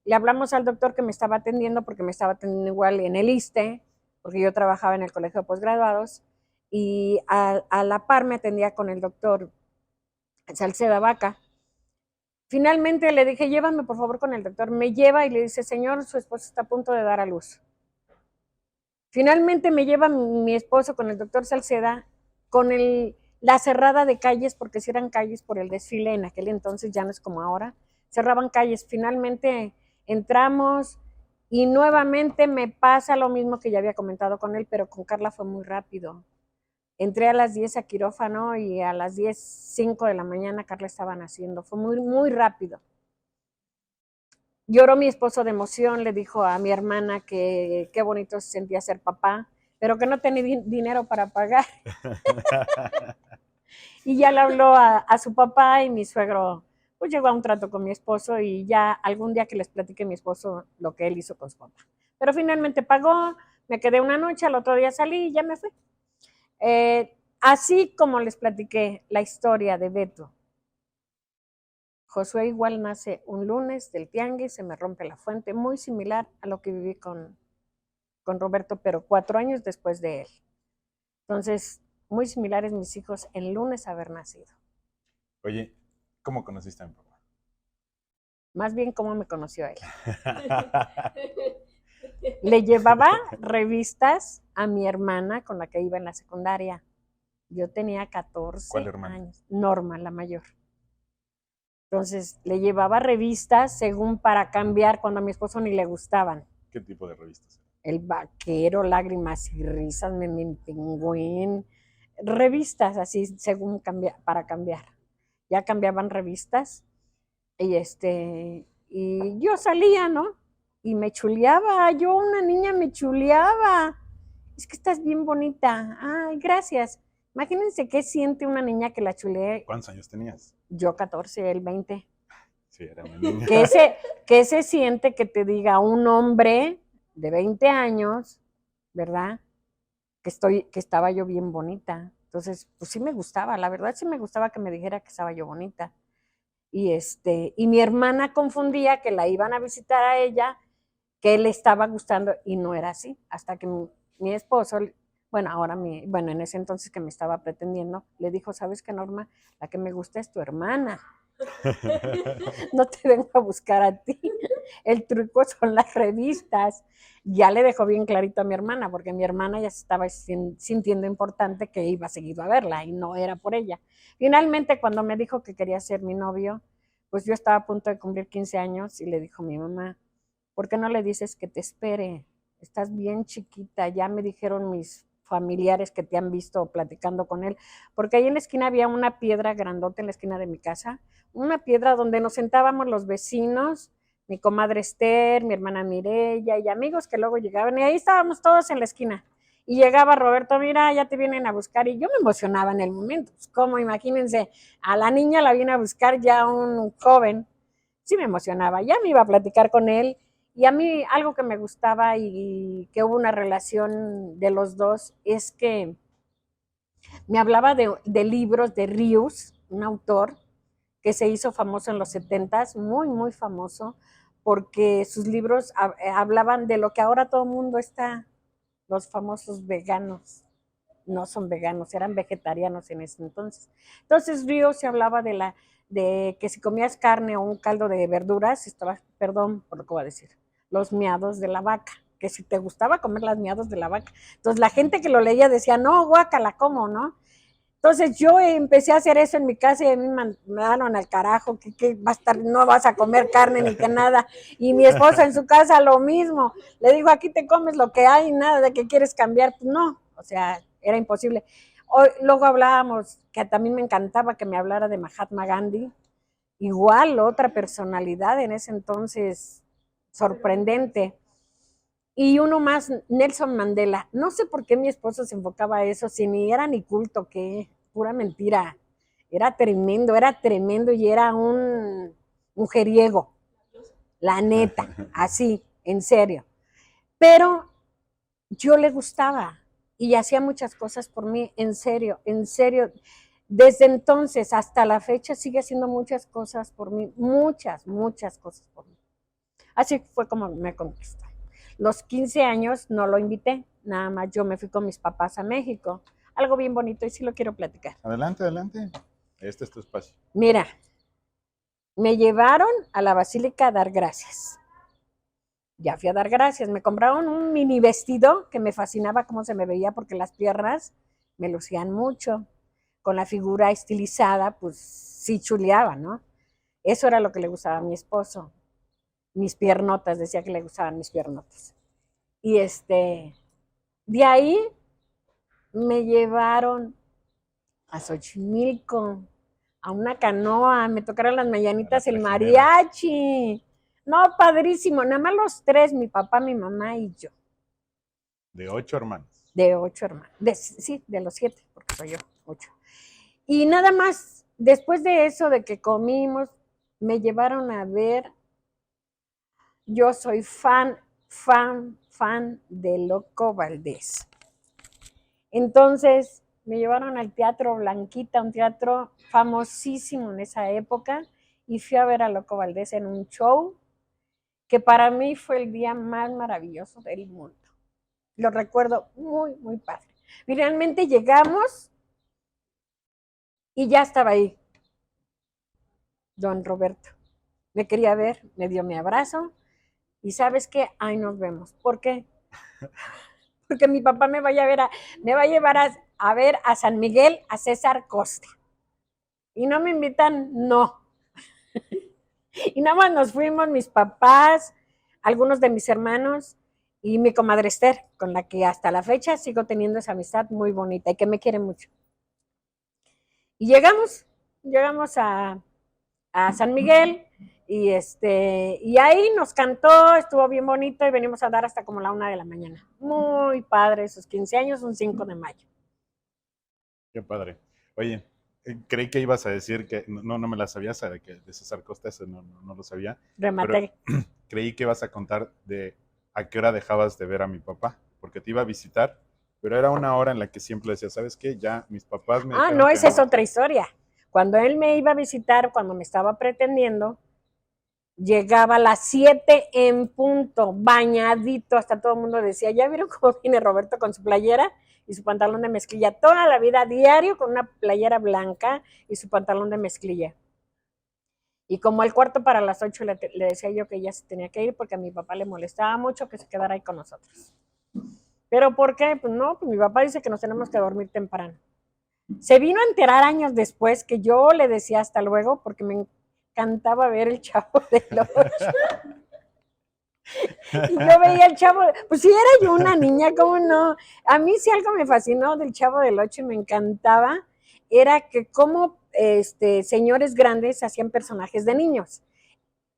Le hablamos al doctor que me estaba atendiendo, porque me estaba atendiendo igual en el ISSSTE, porque yo trabajaba en el colegio de posgraduados, y a la par me atendía con el doctor Salceda Vaca, Finalmente le dije, llévame por favor con el doctor. Me lleva y le dice, señor, su esposo está a punto de dar a luz. Finalmente me lleva mi esposo con el doctor Salceda, con la cerrada de calles, porque si eran calles por el desfile en aquel entonces, ya no es como ahora, cerraban calles. Finalmente entramos y nuevamente me pasa lo mismo que ya había comentado con él, pero con Carla fue muy rápido. Entré a las 10 a quirófano y a las 10:05 de la mañana Carla estaba naciendo. Fue muy, muy rápido. Lloró mi esposo de emoción, le dijo a mi hermana que qué bonito se sentía ser papá, pero que no tenía dinero para pagar. Y ya le habló a su papá y mi suegro pues llegó a un trato con mi esposo y ya algún día que les platique a mi esposo lo que él hizo con su papá. Pero finalmente pagó, me quedé una noche, al otro día salí y ya me fui. Así como les platiqué la historia de Beto, Josué igual nace un lunes del tianguis, se me rompe la fuente, muy similar a lo que viví con Roberto, pero 4 años después de él. Entonces, muy similares mis hijos el lunes haber nacido. Oye, ¿cómo conociste a mi papá? Más bien cómo me conoció él. Le llevaba revistas a mi hermana con la que iba en la secundaria. Yo tenía 14 ¿Cuál hermana? años. Norma, la mayor. Entonces, le llevaba revistas según para cambiar cuando a mi esposo ni le gustaban. ¿Qué tipo de revistas? El Vaquero, Lágrimas y Risas, Memín Pingüín, revistas así según para cambiar. Ya cambiaban revistas y yo salía, ¿no? Y me chuleaba, yo una niña me chuleaba. Es que estás bien bonita. Ay, gracias. Imagínense qué siente una niña que la chulee. ¿Cuántos años tenías? Yo 14, él 20. Sí, era una niña. ¿Qué se siente que te diga un hombre de 20 años, ¿verdad? Que estaba yo bien bonita. Entonces, pues sí me gustaba, la verdad sí me gustaba que me dijera que estaba yo bonita. Y mi hermana confundía que la iban a visitar a ella, que le estaba gustando, y no era así, hasta que mi esposo, bueno, en ese entonces que me estaba pretendiendo, le dijo, ¿sabes qué, Norma? La que me gusta es tu hermana. No te vengo a buscar a ti. El truco son las revistas. Ya le dejó bien clarito a mi hermana, porque mi hermana ya se estaba sintiendo importante que iba seguido a verla y no era por ella. Finalmente, cuando me dijo que quería ser mi novio, pues yo estaba a punto de cumplir 15 años y le dijo mi mamá, ¿por qué no le dices que te espere? Estás bien chiquita, ya me dijeron mis familiares que te han visto platicando con él, porque ahí en la esquina había una piedra grandota en la esquina de mi casa, una piedra donde nos sentábamos los vecinos, mi comadre Esther, mi hermana Mireya y amigos que luego llegaban, y ahí estábamos todos en la esquina. Y llegaba Roberto, mira, ya te vienen a buscar, y yo me emocionaba en el momento, pues como imagínense, a la niña la viene a buscar ya un joven, sí me emocionaba, ya me iba a platicar con él, y a mí algo que me gustaba y que hubo una relación de los dos es que me hablaba de libros de Rius, un autor que se hizo famoso en los 70s, muy, muy famoso, porque sus libros hablaban de lo que ahora todo el mundo está, los famosos veganos. No son veganos, eran vegetarianos en ese entonces. Entonces Ríos se hablaba de que si comías carne o un caldo de verduras, perdón por lo que voy a decir, los miados de la vaca, que si te gustaba comer las miados de la vaca. Entonces la gente que lo leía decía, no, guácala, ¿cómo, no? Entonces yo empecé a hacer eso en mi casa y a mí me mandaron al carajo, que va a estar, no vas a comer carne ni que nada. Y mi esposo en su casa lo mismo. Le digo, aquí te comes lo que hay, nada de que quieres cambiar. Pues no, o sea, era imposible. Luego hablábamos, que también me encantaba que me hablara de Mahatma Gandhi. Igual, otra personalidad en ese entonces sorprendente. Y uno más, Nelson Mandela. No sé por qué mi esposo se enfocaba a eso, si ni era ni culto, que pura mentira. Era tremendo y era un mujeriego, la neta, así, en serio. Pero yo le gustaba y hacía muchas cosas por mí, en serio, en serio. Desde entonces hasta la fecha sigue haciendo muchas cosas por mí, muchas, muchas cosas por mí. Así fue como me conquistó. Los 15 años no lo invité, nada más yo me fui con mis papás a México. Algo bien bonito y sí lo quiero platicar. Adelante, adelante. Este es tu espacio. Mira, Me llevaron a la basílica a dar gracias. Ya fui a dar gracias. Me compraron un mini vestido que me fascinaba cómo se me veía porque las piernas me lucían mucho. Con la figura estilizada, pues sí chuleaba, ¿no? Eso era lo que le gustaba a mi esposo. Mis piernotas, decía que le gustaban mis piernotas. Y de ahí me llevaron a Xochimilco, a una canoa, me tocaron las A la mañanitas el trajinera. mariachi. No, padrísimo, nada más los tres, mi papá, mi mamá y yo, De 8 hermanos. de 8 hermanos. Sí, de los 7, porque soy yo, 8. Y nada más, después de eso, de que comimos, me llevaron a ver, yo soy fan de Loco Valdés. Entonces me llevaron al Teatro Blanquita, un teatro famosísimo en esa época, y fui a ver a Loco Valdés en un show que para mí fue el día más maravilloso del mundo. Lo recuerdo muy, muy padre. Y realmente llegamos y ya estaba ahí don Roberto. Me quería ver, me dio mi abrazo y ¿sabes qué? Ahí nos vemos. ¿Por qué? Porque mi papá me va a llevar a ver a San Miguel, a César Costa. Y no me invitan, no. Y nada más nos fuimos mis papás, algunos de mis hermanos y mi comadre Esther, con la que hasta la fecha sigo teniendo esa amistad muy bonita y que me quiere mucho. Y llegamos a San Miguel y ahí nos cantó, estuvo bien bonito y venimos a dar hasta como la 1 de la mañana. Muy padre, sus 15 años, un 5 de mayo. Qué padre. Oye, creí que ibas a decir que no me la sabía, de que de César Costa, ese no lo sabía, pero Rematé. creí que ibas a contar de a qué hora dejabas de ver a mi papá, porque te iba a visitar, pero era una hora en la que siempre decía, ¿sabes qué? Ya mis papás me Ah, dijeron no, que esa es no. otra historia. Cuando él me iba a visitar, cuando me estaba pretendiendo, llegaba a las 7 en punto, bañadito, hasta todo el mundo decía, ¿ya vieron cómo viene Roberto con su playera y su pantalón de mezclilla? Toda la vida, diario, con una playera blanca y su pantalón de mezclilla. Y como al cuarto para las 8 le decía yo que ya se tenía que ir porque a mi papá le molestaba mucho que se quedara ahí con nosotros. ¿Pero por qué? Pues no, pues mi papá dice que nos tenemos que dormir temprano. Se vino a enterar años después que yo le decía hasta luego porque me encantaba ver el Chavo del Ocho. Y yo veía el Chavo, pues si era yo una niña, ¿cómo no? A mí si algo me fascinó del Chavo del Ocho y me encantaba, era que como señores grandes hacían personajes de niños.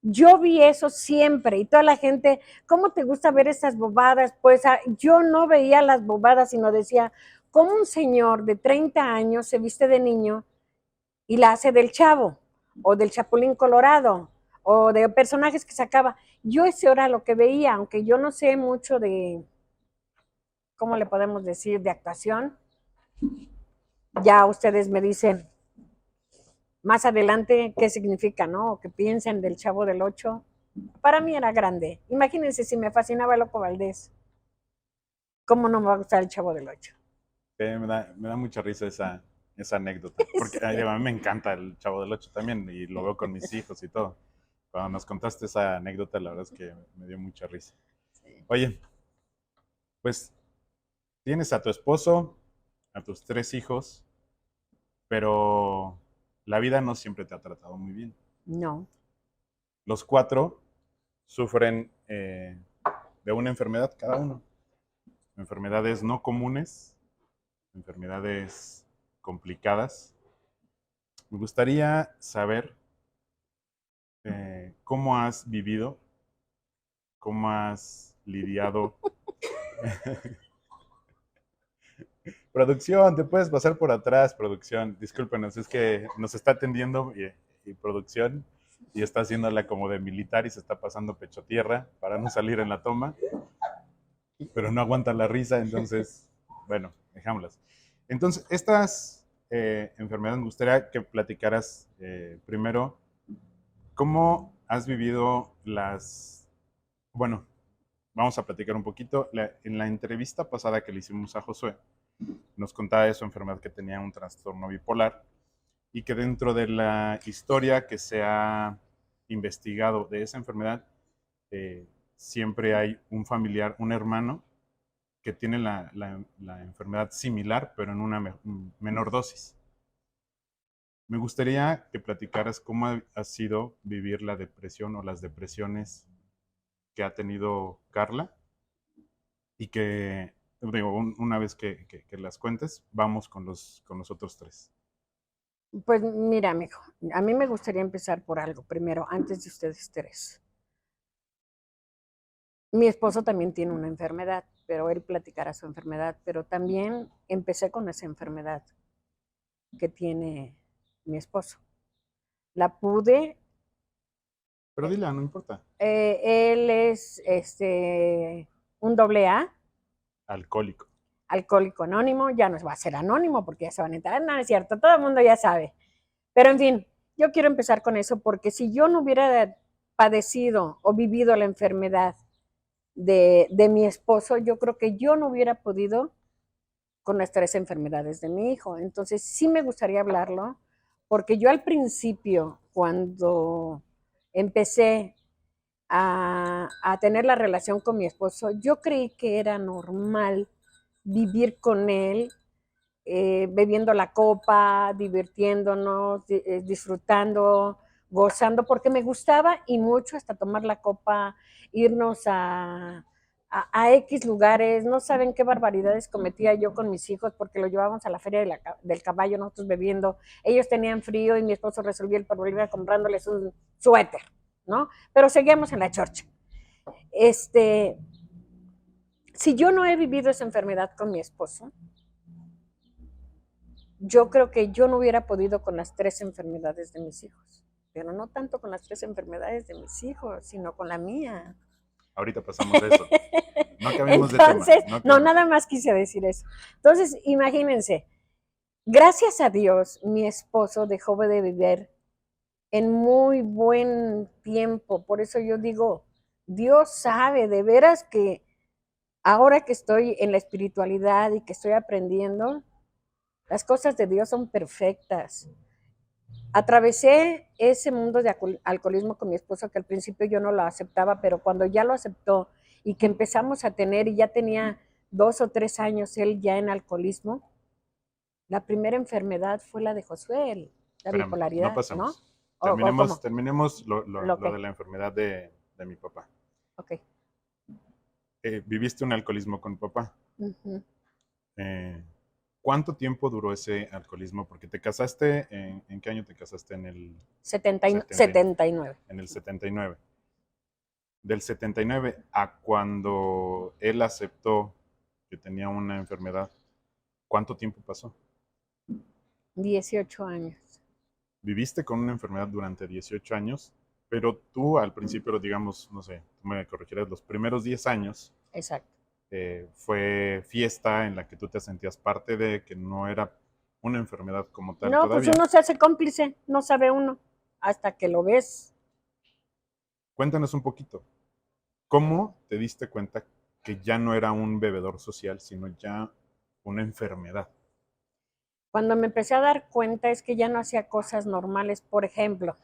Yo vi eso siempre y toda la gente, ¿cómo te gusta ver esas bobadas? Pues yo no veía las bobadas, sino decía, ¿cómo un señor de 30 años se viste de niño y la hace del Chavo o del Chapulín Colorado o de personajes que sacaba? Yo eso era lo que veía, aunque yo no sé mucho de, ¿cómo le podemos decir?, de actuación. Ya ustedes me dicen más adelante qué significa, ¿no? O que piensen del Chavo del Ocho. Para mí era grande. Imagínense si me fascinaba Loco Valdés. ¿Cómo no me va a gustar el Chavo del Ocho? Me da mucha risa esa anécdota, porque Sí. a mí me encanta el Chavo del Ocho también y lo veo con mis hijos y todo. Cuando nos contaste esa anécdota, la verdad es que me dio mucha risa. Oye, pues tienes a tu esposo, a tus 3 hijos, pero la vida no siempre te ha tratado muy bien. No. Los 4 sufren de una enfermedad cada uno. Enfermedades no comunes, enfermedades complicadas. Me gustaría saber cómo has vivido, cómo has lidiado. Producción, te puedes pasar por atrás, producción. Discúlpenos, es que nos está atendiendo y producción y está haciéndola como de militar y se está pasando pecho tierra para no salir en la toma, pero no aguanta la risa, entonces, bueno, dejámoslas. Entonces, estas enfermedades me gustaría que platicaras primero cómo has vivido bueno, vamos a platicar un poquito. En la entrevista pasada que le hicimos a Josué, nos contaba de su enfermedad que tenía un trastorno bipolar y que dentro de la historia que se ha investigado de esa enfermedad, siempre hay un familiar, un hermano, que tiene la enfermedad similar, pero en una menor dosis. Me gustaría que platicaras cómo ha sido vivir la depresión o las depresiones que ha tenido Carla y que, digo, una vez que las cuentes, vamos con los otros tres. Pues mira, amigo, a mí me gustaría empezar por algo primero, antes de ustedes tres. Mi esposo también tiene una enfermedad, pero él platicará su enfermedad, pero también empecé con esa enfermedad que tiene mi esposo. La pude, Pero dile, no importa. él es un doble A, Alcohólico. alcohólico anónimo, ya no va a ser anónimo porque ya se van a enterar, no es cierto, todo el mundo ya sabe. Pero en fin, yo quiero empezar con eso porque si yo no hubiera padecido o vivido la enfermedad de mi esposo, yo creo que yo no hubiera podido con las tres enfermedades de mi hijo. Entonces sí me gustaría hablarlo, porque yo al principio, cuando empecé a tener la relación con mi esposo, yo creí que era normal vivir con él, bebiendo la copa, divirtiéndonos, disfrutando, gozando, porque me gustaba y mucho hasta tomar la copa, irnos a X lugares. No saben qué barbaridades cometía yo con mis hijos porque lo llevábamos a la feria del caballo, nosotros bebiendo. Ellos tenían frío y mi esposo resolvió el problema comprándoles un suéter, ¿no? Pero seguíamos en la chorcha. Si yo no he vivido esa enfermedad con mi esposo, yo creo que yo no hubiera podido con las tres enfermedades de mis hijos, pero no tanto con las tres enfermedades de mis hijos, sino con la mía. Ahorita pasamos a eso. No cambiemos Entonces, de tema. no, nada más quise decir eso. Entonces, imagínense, gracias a Dios, mi esposo dejó de vivir en muy buen tiempo. Por eso yo digo, Dios sabe, de veras que ahora que estoy en la espiritualidad y que estoy aprendiendo, las cosas de Dios son perfectas. Atravesé ese mundo de alcoholismo con mi esposo que al principio yo no lo aceptaba, pero cuando ya lo aceptó y que empezamos a tener, y ya tenía 2 o 3 años él ya en alcoholismo, la primera enfermedad fue la de Josué, la Espérame, no bipolaridad, ¿no? pasemos. ¿O cómo? Terminemos Lo lo que, de la enfermedad de mi papá. ok. Viviste un alcoholismo con papá. Uh-huh. ¿Cuánto tiempo duró ese alcoholismo? Porque te casaste, ¿en qué año te casaste? En el 79. en el 79. Del 79 a cuando él aceptó que tenía una enfermedad, ¿cuánto tiempo pasó? 18 años. Viviste con una enfermedad durante 18 años, pero tú al principio, digamos, no sé, tú me corregirás, los primeros 10 años Exacto. fue fiesta en la que tú te sentías parte de, que no era una enfermedad como tal No, pues todavía. uno se hace cómplice, no sabe uno, hasta que lo ves. Cuéntanos un poquito, ¿cómo te diste cuenta que ya no era un bebedor social, sino ya una enfermedad? Cuando me empecé a dar cuenta es que ya no hacía cosas normales. Por ejemplo,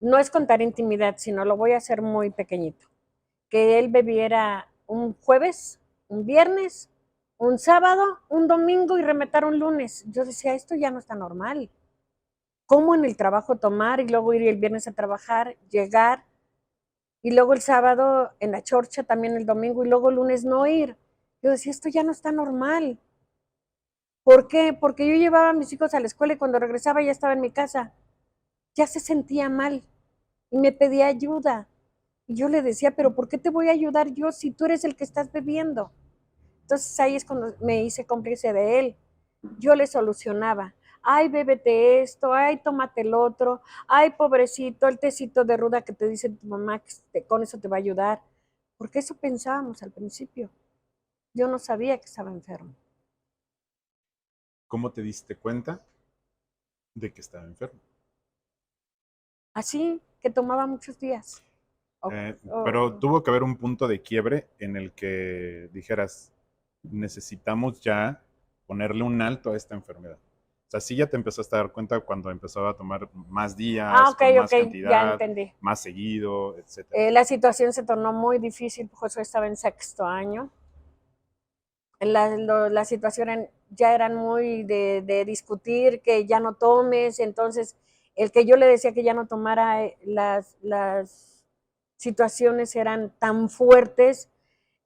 no es contar intimidad, sino lo voy a hacer muy pequeñito. Que él bebiera un jueves, un viernes, un sábado, un domingo y rematar un lunes. Yo decía, esto ya no está normal. ¿Cómo en el trabajo tomar y luego ir el viernes a trabajar, llegar y luego el sábado en la chorcha, también el domingo y luego el lunes no ir? Yo decía, esto ya no está normal. ¿Por qué? Porque yo llevaba a mis hijos a la escuela y cuando regresaba ya estaba en mi casa. Ya se sentía mal y me pedía ayuda. Y yo le decía, pero ¿por qué te voy a ayudar yo si tú eres el que estás bebiendo? Entonces ahí es cuando me hice cómplice de él. Yo le solucionaba. Ay, bébete esto, ay, tómate el otro, ay, pobrecito, el tecito de ruda que te dice tu mamá que con eso te va a ayudar. Porque eso pensábamos al principio. Yo no sabía que estaba enfermo. ¿Cómo te diste cuenta de que estaba enfermo? Así que tomaba muchos días. O, Pero o, tuvo que haber un punto de quiebre en el que dijeras, necesitamos ya ponerle un alto a esta enfermedad. O sea, sí ya te empezaste a dar cuenta cuando empezaba a tomar más Ah, días, ok, con más ok, ya cantidad, entendí. más seguido, etcétera. La situación se tornó muy difícil, Josué estaba en sexto año. La situación ya eran muy de discutir, que ya no tomes, entonces el que yo le decía que ya no tomara, las situaciones eran tan fuertes,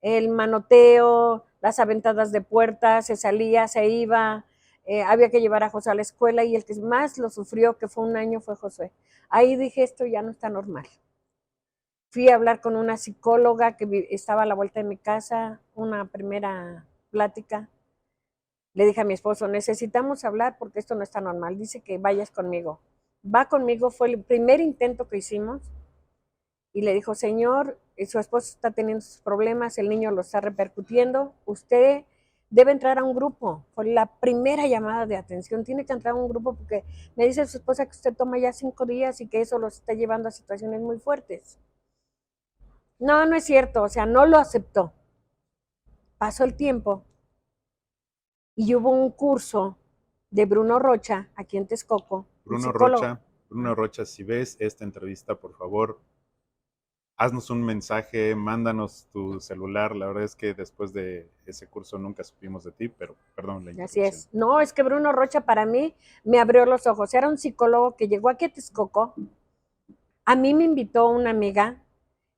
el manoteo, las aventadas de puertas, se salía, se iba, había que llevar a José a la escuela y el que más lo sufrió, que fue un año, fue José. Ahí dije, esto ya no está normal. Fui a hablar con una psicóloga que estaba a la vuelta de mi casa, una primera plática. Le dije a mi esposo, necesitamos hablar porque esto no está normal. Dice que vayas conmigo. Va conmigo, fue el primer intento que hicimos. Y le dijo, señor, su esposo está teniendo sus problemas, el niño lo está repercutiendo, usted debe entrar a un grupo. Fue la primera llamada de atención, tiene que entrar a un grupo porque me dice su esposa que usted toma ya 5 días y que eso lo está llevando a situaciones muy fuertes. No, no es cierto, o sea, no lo aceptó. Pasó el tiempo y hubo un curso de Bruno Rocha, aquí en Texcoco, un Bruno psicólogo. Rocha, Bruno Rocha, si ves esta entrevista, por favor, haznos un mensaje, mándanos tu celular. La verdad es que después de ese curso nunca supimos de ti, pero perdón la Así interrupción. es. No, es que Bruno Rocha para mí me abrió los ojos. Era un psicólogo que llegó aquí a Texcoco. A mí me invitó una amiga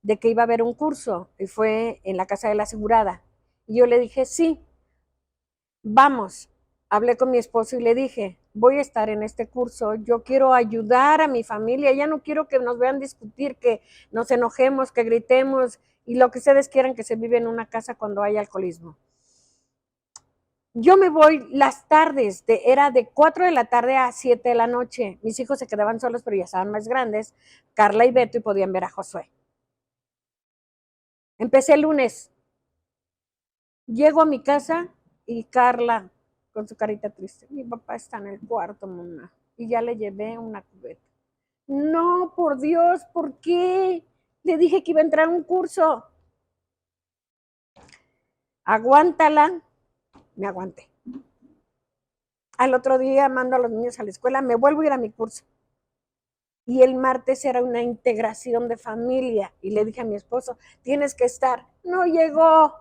de que iba a haber un curso y fue en la Casa de la Asegurada. Y yo le dije, sí, vamos. Hablé con mi esposo y le dije, voy a estar en este curso, yo quiero ayudar a mi familia, ya no quiero que nos vean discutir, que nos enojemos, que gritemos y lo que ustedes quieran que se vive en una casa cuando hay alcoholismo. Yo me voy las tardes, era de 4 de la tarde a 7 de la noche. Mis hijos se quedaban solos, pero ya estaban más grandes, Carla y Beto, y podían ver a Josué. Empecé el lunes. Llego a mi casa y Carla, con su carita triste, mi papá está en el cuarto, mamá. Y ya le llevé una cubeta. No, por Dios, ¿por qué? Le dije que iba a entrar a un curso. Aguántala. Me aguanté. Al otro día mando a los niños a la escuela, me vuelvo a ir a mi curso. Y el martes era una integración de familia. Y le dije a mi esposo, tienes que estar. No llegó.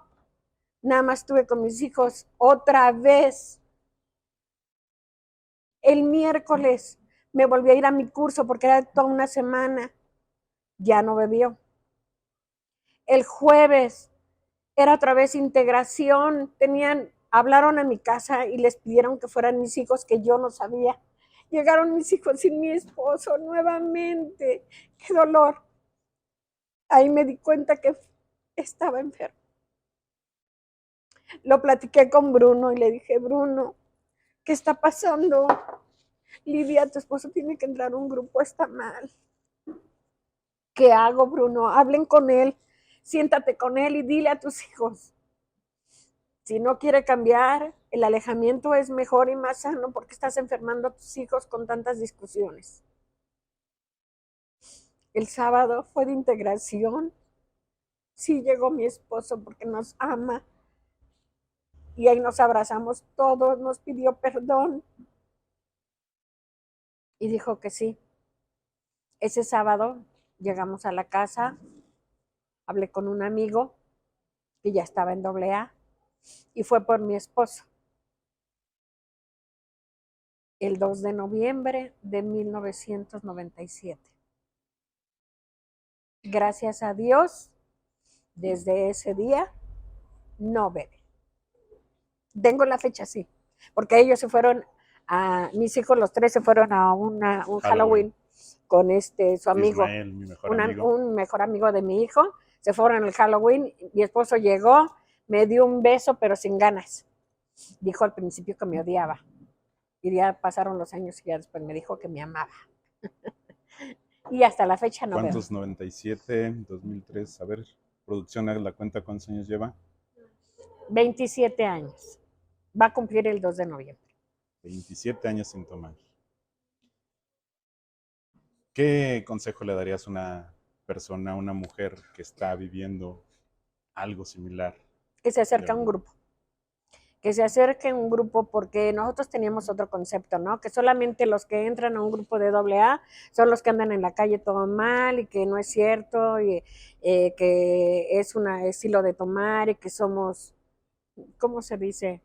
Nada más estuve con mis hijos otra vez. El miércoles me volví a ir a mi curso porque era toda una semana. Ya no bebió. El jueves era otra vez integración. Hablaron a mi casa y les pidieron que fueran mis hijos, que yo no sabía. Llegaron mis hijos sin mi esposo nuevamente. ¡Qué dolor! Ahí me di cuenta que estaba enfermo. Lo platiqué con Bruno y le dije, Bruno, ¿qué está pasando? Lidia, tu esposo tiene que entrar a un grupo, está mal. ¿Qué hago, Bruno? Hablen con él, siéntate con él y dile a tus hijos. Si no quiere cambiar, el alejamiento es mejor y más sano porque estás enfermando a tus hijos con tantas discusiones. El sábado fue de integración. Sí llegó mi esposo porque nos ama. Y ahí nos abrazamos todos, nos pidió perdón. Y dijo que sí. Ese sábado llegamos a la casa, hablé con un amigo que ya estaba en AA y fue por mi esposo. El 2 de noviembre de 1997. Gracias a Dios, desde ese día no bebe. Tengo la fecha así, porque ellos se fueron mis hijos los tres se fueron a un Halloween con su amigo, Ismael, mi mejor amigo. un mejor amigo de mi hijo, se fueron al Halloween, mi esposo llegó, me dio un beso, pero sin ganas. Dijo al principio que me odiaba, y ya pasaron los años y ya después me dijo que me amaba. Y hasta la fecha no veo. ¿Cuántos? 97, 2003, a ver, producción, haga la cuenta, ¿cuántos años lleva? 27 años. Va a cumplir el 2 de noviembre. 27 años sin tomar. ¿Qué consejo le darías a una persona, a una mujer que está viviendo algo similar? Que se acerca a un grupo. que se acerque a un grupo, porque nosotros teníamos otro concepto, ¿no? Que solamente los que entran a un grupo de AA son los que andan en la calle todo mal y que no es cierto, y que es un estilo de tomar y que somos, ¿cómo se dice?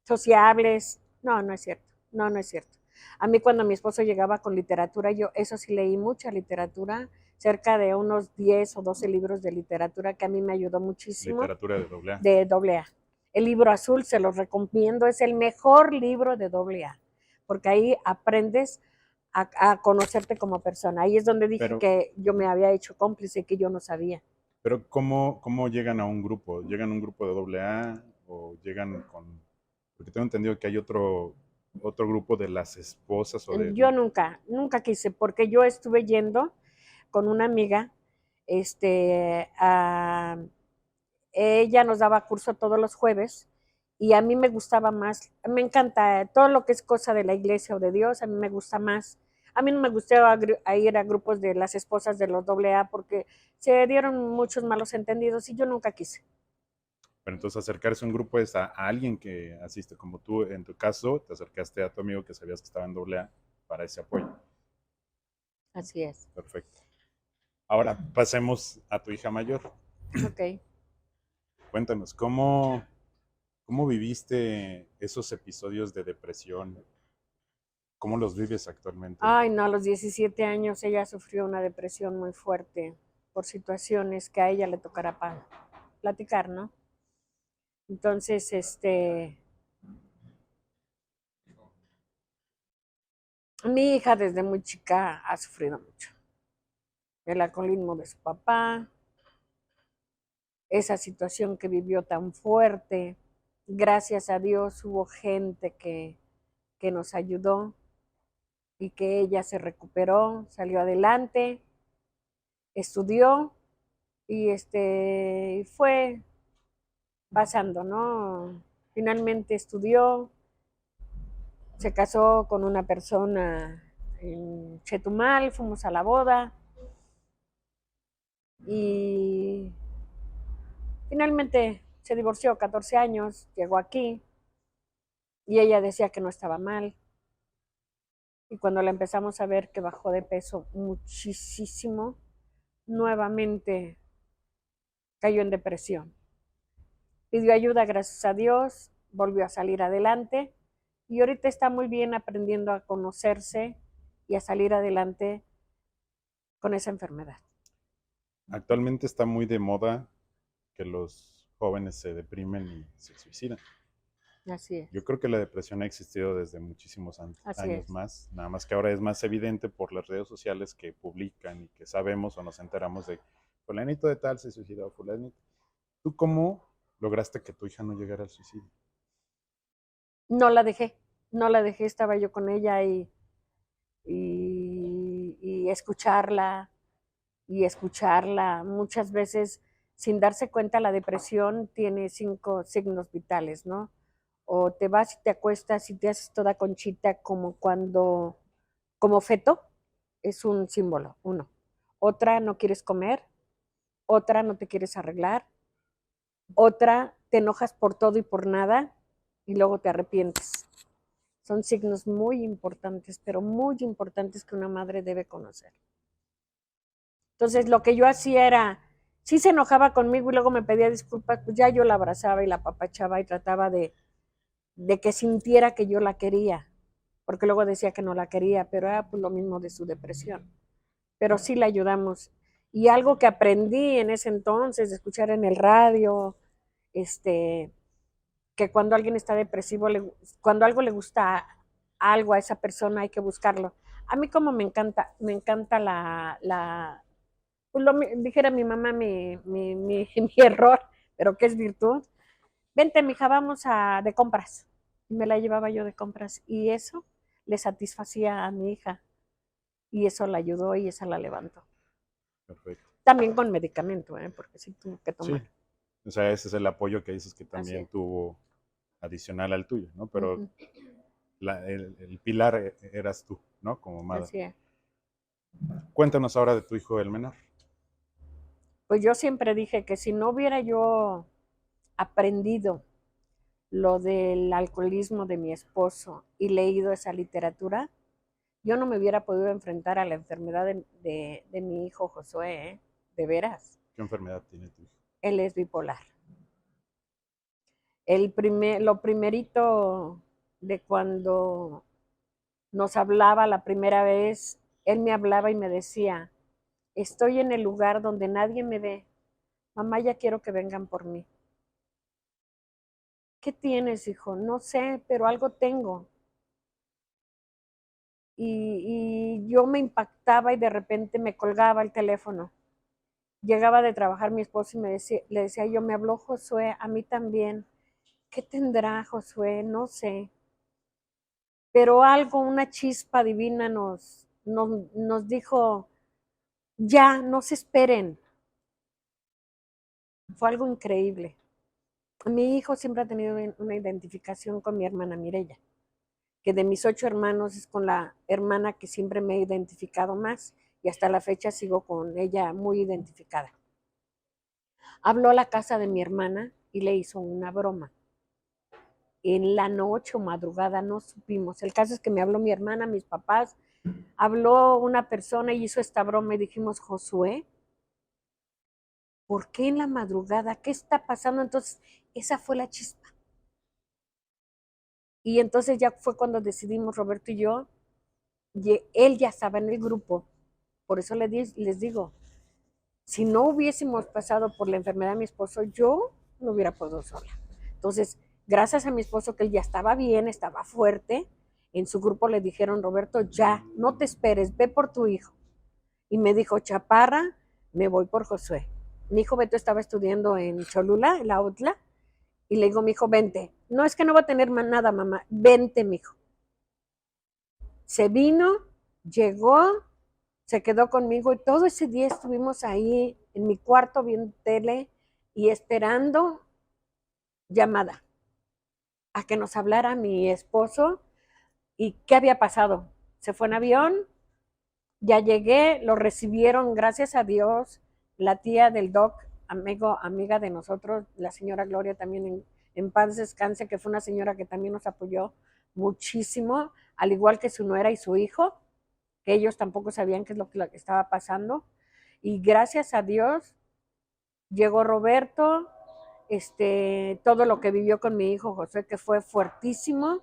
Sociables. No, no es cierto. No, no es cierto. A mí cuando mi esposo llegaba con literatura, yo eso sí leí mucha literatura, cerca de unos 10 o 12 libros de literatura que a mí me ayudó muchísimo Literatura de doble A. de AA. El libro azul se los recomiendo, es el mejor libro de AA, porque ahí aprendes a conocerte como persona. Ahí es donde dije Pero, que yo me había hecho cómplice, que yo no sabía. pero ¿cómo llegan a un grupo? ¿Llegan a un grupo de doble A o llegan con...? Porque tengo entendido que hay otro grupo de las esposas o de... Yo nunca quise, porque yo estuve yendo con una amiga, ella nos daba curso todos los jueves y a mí me gustaba más, me encanta todo lo que es cosa de la iglesia o de Dios, a mí me gusta más. A mí no me gustaba ir a grupos de las esposas de los AA porque se dieron muchos malos entendidos y yo nunca quise. Pero entonces acercarse a un grupo es a alguien que asiste, como tú en tu caso, te acercaste a tu amigo que sabías que estaba en doble A para ese apoyo. Así es. Perfecto. Ahora pasemos a tu hija mayor. Ok. Cuéntanos, ¿cómo viviste esos episodios de depresión? ¿Cómo los vives actualmente? Ay, no, a los 17 años ella sufrió una depresión muy fuerte por situaciones que a ella le tocará platicar, ¿no? Entonces, mi hija desde muy chica ha sufrido mucho. El alcoholismo de su papá, esa situación que vivió tan fuerte. Gracias a Dios hubo gente que nos ayudó y que ella se recuperó, salió adelante, estudió y fue pasando, ¿no? Finalmente estudió, se casó con una persona en Chetumal, fuimos a la boda y finalmente se divorció, 14 años, llegó aquí y ella decía que no estaba mal. Y cuando la empezamos a ver que bajó de peso muchísimo, nuevamente cayó en depresión. Pidió ayuda, gracias a Dios, volvió a salir adelante y ahorita está muy bien aprendiendo a conocerse y a salir adelante con esa enfermedad. Actualmente está muy de moda que los jóvenes se deprimen y se suicidan. Así es, Yo creo que la depresión ha existido desde muchísimos así años es. más, nada más que ahora es más evidente por las redes sociales que publican y que sabemos o nos enteramos de fulanito de tal se suicidó, fulanito. ¿Tú cómo lograste que tu hija no llegara al suicidio? No la dejé, no la dejé, estaba yo con ella y escucharla y escucharla. Muchas veces, sin darse cuenta, la depresión tiene 5 signos vitales, ¿no? O te vas y te acuestas y te haces toda conchita como cuando, como feto, es un símbolo, uno. Otra, no quieres comer. Otra, no te quieres arreglar. Otra, te enojas por todo y por nada y luego te arrepientes. Son signos muy importantes, pero muy importantes que una madre debe conocer. Entonces, lo que yo hacía era, sí se enojaba conmigo y luego me pedía disculpas, pues ya yo la abrazaba y la apapachaba y trataba de que sintiera que yo la quería, porque luego decía que no la quería, pero era pues lo mismo de su depresión. Pero sí la ayudamos. Y algo que aprendí en ese entonces, de escuchar en el radio, que cuando alguien está depresivo, cuando algo le gusta algo a esa persona, hay que buscarlo. A mí como me encanta pues dijera mi mamá mi error, pero que es virtud. Vente, mija, vamos de compras. Y me la llevaba yo de compras. Y eso le satisfacía a mi hija. Y eso la ayudó y esa la levantó. Perfecto. También con medicamento, porque sí tuvo que Sí, tomar. o sea, ese es el apoyo que dices que Así también es. tuvo adicional al tuyo, ¿no? Pero Ujú, el pilar eras tú, ¿no? Como madre. así es. Cuéntanos ahora de tu hijo el menor. Pues yo siempre dije que si no hubiera yo aprendido lo del alcoholismo de mi esposo y leído esa literatura, yo no me hubiera podido enfrentar a la enfermedad de mi hijo Josué, ¿eh? De veras. ¿Qué enfermedad tiene tu hijo? Él es bipolar. Lo primerito de cuando nos hablaba la primera vez, él me hablaba y me decía, estoy en el lugar donde nadie me ve. Mamá, ya quiero que vengan por mí. ¿Qué tienes, hijo? No sé, pero algo tengo. Y yo me impactaba y de repente me colgaba el teléfono. Llegaba de trabajar mi esposo y le decía yo, me habló Josué, a mí también. ¿Qué tendrá Josué? No sé. Pero algo, una chispa divina nos dijo, ya, no se esperen. Fue algo increíble. Mi hijo siempre ha tenido una identificación con mi hermana Mireya, que de mis 8 hermanos es con la hermana que siempre me he identificado más y hasta la fecha sigo con ella muy identificada. Habló a la casa de mi hermana y le hizo una broma. En la noche o madrugada no supimos. El caso es que me habló mi hermana, mis papás, habló una persona y hizo esta broma y dijimos, Josué, ¿por qué en la madrugada? ¿Qué está pasando? Entonces, esa fue la chispa. Y entonces ya fue cuando decidimos, Roberto y yo, él ya estaba en el grupo, por eso les digo, si no hubiésemos pasado por la enfermedad de mi esposo, yo no hubiera podido sola. Entonces, gracias a mi esposo que él ya estaba bien, estaba fuerte, en su grupo le dijeron, Roberto, ya, no te esperes, ve por tu hijo. Y me dijo, Chaparra, me voy por Josué. Mi hijo Beto estaba estudiando en Cholula, en la UTLA, y le digo, mi hijo, vente. No es que no va a tener nada, mamá, vente, mi hijo. Se vino, llegó, se quedó conmigo y todo ese día estuvimos ahí en mi cuarto viendo tele y esperando llamada a que nos hablara mi esposo y qué había pasado. Se fue en avión, ya llegué, lo recibieron, gracias a Dios, la tía del doc, amiga de nosotros, la señora Gloria también en paz descanse, que fue una señora que también nos apoyó muchísimo, al igual que su nuera y su hijo, que ellos tampoco sabían qué es lo que estaba pasando. Y gracias a Dios llegó Roberto, todo lo que vivió con mi hijo José, que fue fuertísimo.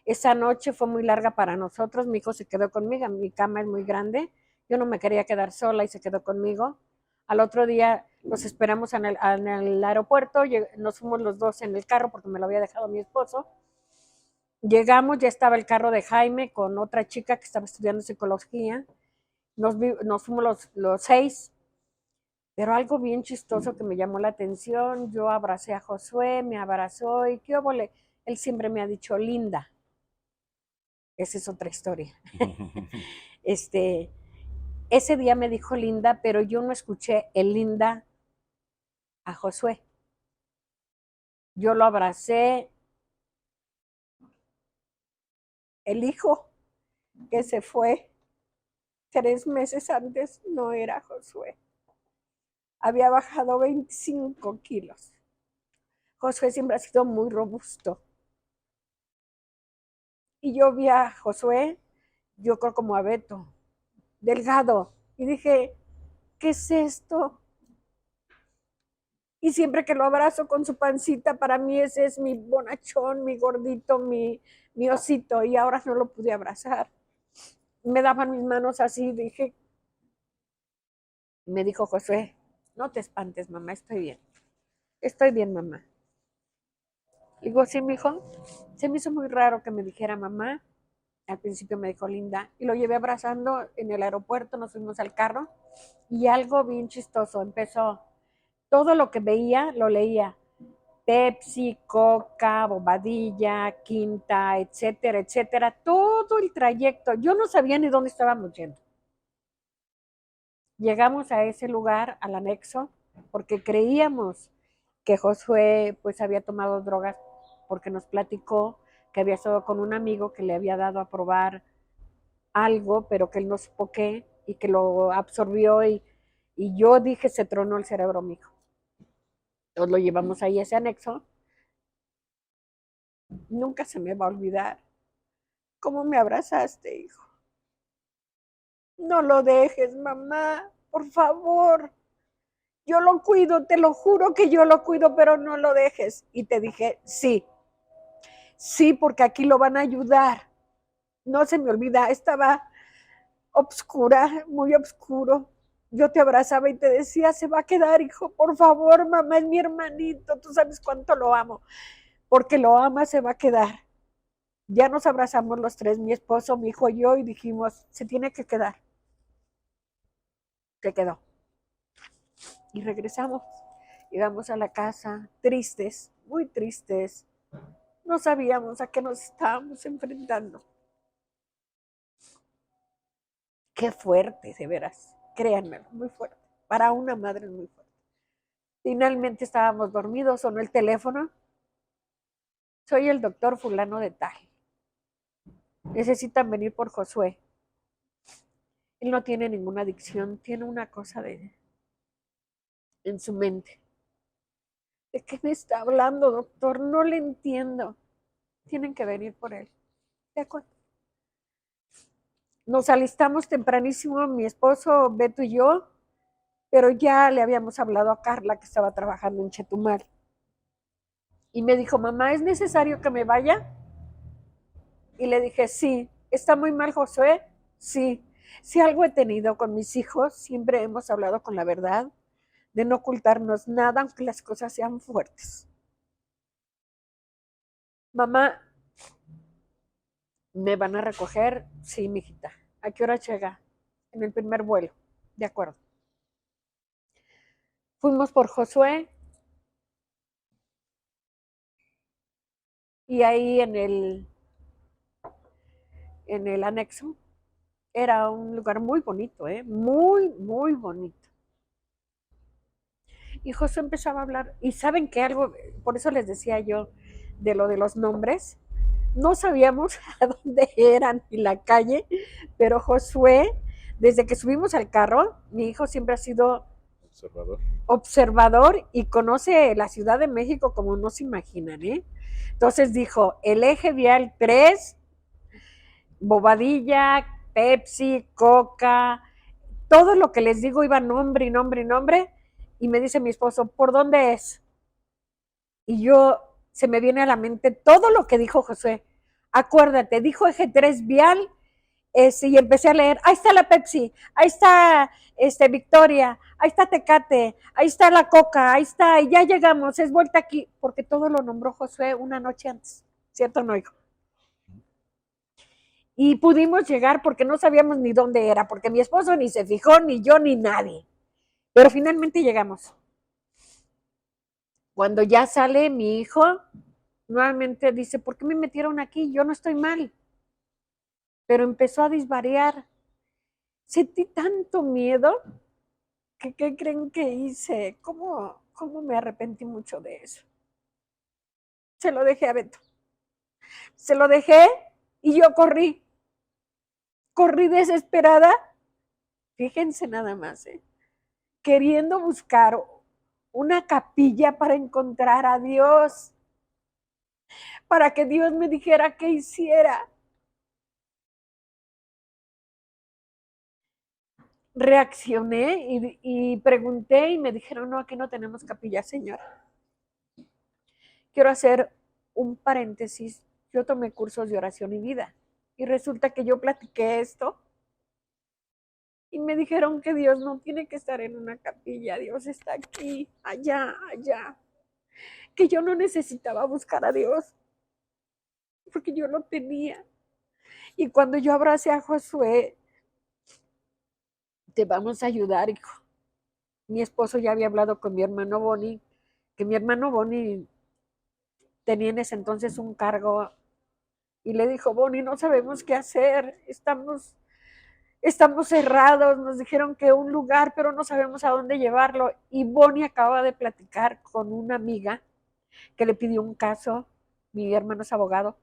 Esa noche fue muy larga para nosotros, mi hijo se quedó conmigo, mi cama es muy grande, yo no me quería quedar sola y se quedó conmigo. Al otro día nos esperamos en el aeropuerto, nos fuimos los dos en el carro porque me lo había dejado mi esposo. Llegamos, ya estaba el carro de Jaime con otra chica que estaba estudiando psicología. Nos fuimos los 6, pero algo bien chistoso que me llamó la atención, yo abracé a Josué, me abrazó y qué óvole, él siempre me ha dicho linda. Esa es otra historia. Ese día me dijo linda, pero yo no escuché el linda a Josué. Yo lo abracé. El hijo que se fue 3 meses antes no era Josué. Había bajado 25 kilos. Josué siempre ha sido muy robusto. Y yo vi a Josué, yo creo como a Beto, delgado. Y dije, ¿qué es esto? Y siempre que lo abrazo con su pancita, para mí ese es mi bonachón, mi gordito, mi osito. Y ahora no lo pude abrazar. Me daban mis manos así, dije, me dijo Josué, no te espantes, mamá, estoy bien. Estoy bien, mamá. Digo, sí, mi hijo. Se me hizo muy raro que me dijera mamá. Al principio me dijo linda. Y lo llevé abrazando en el aeropuerto, nos fuimos al carro. Y algo bien chistoso, empezó. Todo lo que veía, lo leía. Pepsi, Coca, Bobadilla, Quinta, etcétera, etcétera. Todo el trayecto. Yo no sabía ni dónde estábamos yendo. Llegamos a ese lugar, al anexo, porque creíamos que Josué pues había tomado drogas porque nos platicó que había estado con un amigo que le había dado a probar algo, pero que él no supo qué y que lo absorbió y yo dije, se tronó el cerebro, mijo. Entonces lo llevamos ahí a ese anexo Nunca se me va a olvidar cómo me abrazaste, hijo. No lo dejes, mamá, por favor. Yo lo cuido, te lo juro que yo lo cuido, pero no lo dejes. Y te dije, sí, sí, porque aquí lo van a ayudar. No se me olvida, estaba obscura, muy oscuro. Yo te abrazaba y te decía, se va a quedar, hijo, por favor, mamá, es mi hermanito, tú sabes cuánto lo amo. Porque lo ama, se va a quedar. Ya nos abrazamos los tres, mi esposo, mi hijo y yo, y dijimos, se tiene que quedar. Se quedó. Y regresamos. Llegamos a la casa, tristes, muy tristes. No sabíamos a qué nos estábamos enfrentando. Qué fuerte, de veras. Créanme, muy fuerte. Para una madre es muy fuerte. Finalmente estábamos dormidos, sonó el teléfono. Soy el doctor fulano de tal. Necesitan venir por Josué. Él no tiene ninguna adicción, tiene una cosa en su mente. ¿De qué me está hablando, doctor? No le entiendo. Tienen que venir por él. ¿De acuerdo? Nos alistamos tempranísimo, mi esposo, Beto y yo, pero ya le habíamos hablado a Carla, que estaba trabajando en Chetumal. Y me dijo, mamá, ¿es necesario que me vaya? Y le dije, sí. ¿Está muy mal, Josué? Sí. Si algo he tenido con mis hijos, siempre hemos hablado con la verdad, de no ocultarnos nada, aunque las cosas sean fuertes. Mamá, ¿me van a recoger? Sí, mijita. ¿A qué hora llega? En el primer vuelo. De acuerdo. Fuimos por Josué y ahí en el anexo era un lugar muy bonito, muy, muy bonito. Y Josué empezaba a hablar. Y saben que algo, por eso les decía yo de lo de los nombres, no sabíamos a dónde eran ni la calle, pero Josué, desde que subimos al carro, mi hijo siempre ha sido observador y conoce la Ciudad de México como no se imaginan, Entonces dijo, el eje vial 3, Bobadilla, Pepsi, Coca, todo lo que les digo iba nombre y nombre y nombre, y me dice mi esposo, ¿por dónde es? Y yo, se me viene a la mente todo lo que dijo Josué. Acuérdate, dijo eje 3 vial, y empecé a leer, ahí está la Pepsi, ahí está Victoria, ahí está Tecate, ahí está la Coca, ahí está, y ya llegamos, es vuelta aquí, porque todo lo nombró Josué una noche antes, ¿cierto o no, hijo? Y pudimos llegar porque no sabíamos ni dónde era, porque mi esposo ni se fijó, ni yo, ni nadie. Pero finalmente llegamos. Cuando ya sale mi hijo, nuevamente dice, ¿por qué me metieron aquí? Yo no estoy mal. Pero empezó a disvariar. Sentí tanto miedo que ¿qué creen que hice? ¿Cómo me arrepentí mucho de eso? Se lo dejé a Beto. Se lo dejé y yo corrí. Corrí desesperada. Fíjense nada más, queriendo buscar una capilla para encontrar a Dios, para que Dios me dijera qué hiciera. Reaccioné y pregunté y me dijeron, no, aquí no tenemos capilla, señora. Quiero hacer un paréntesis. Yo tomé cursos de oración y vida y resulta que yo platiqué esto y me dijeron que Dios no tiene que estar en una capilla, Dios está aquí, allá, allá, que yo no necesitaba buscar a Dios porque yo lo tenía. Y cuando yo abracé a Josué, te vamos a ayudar, hijo. Mi esposo ya había hablado con mi hermano Bonnie, que mi hermano Bonnie tenía en ese entonces un cargo y le dijo, Bonnie, no sabemos qué hacer, estamos cerrados, nos dijeron que un lugar, pero no sabemos a dónde llevarlo. Y Bonnie acaba de platicar con una amiga que le pidió un caso, mi hermano es abogado,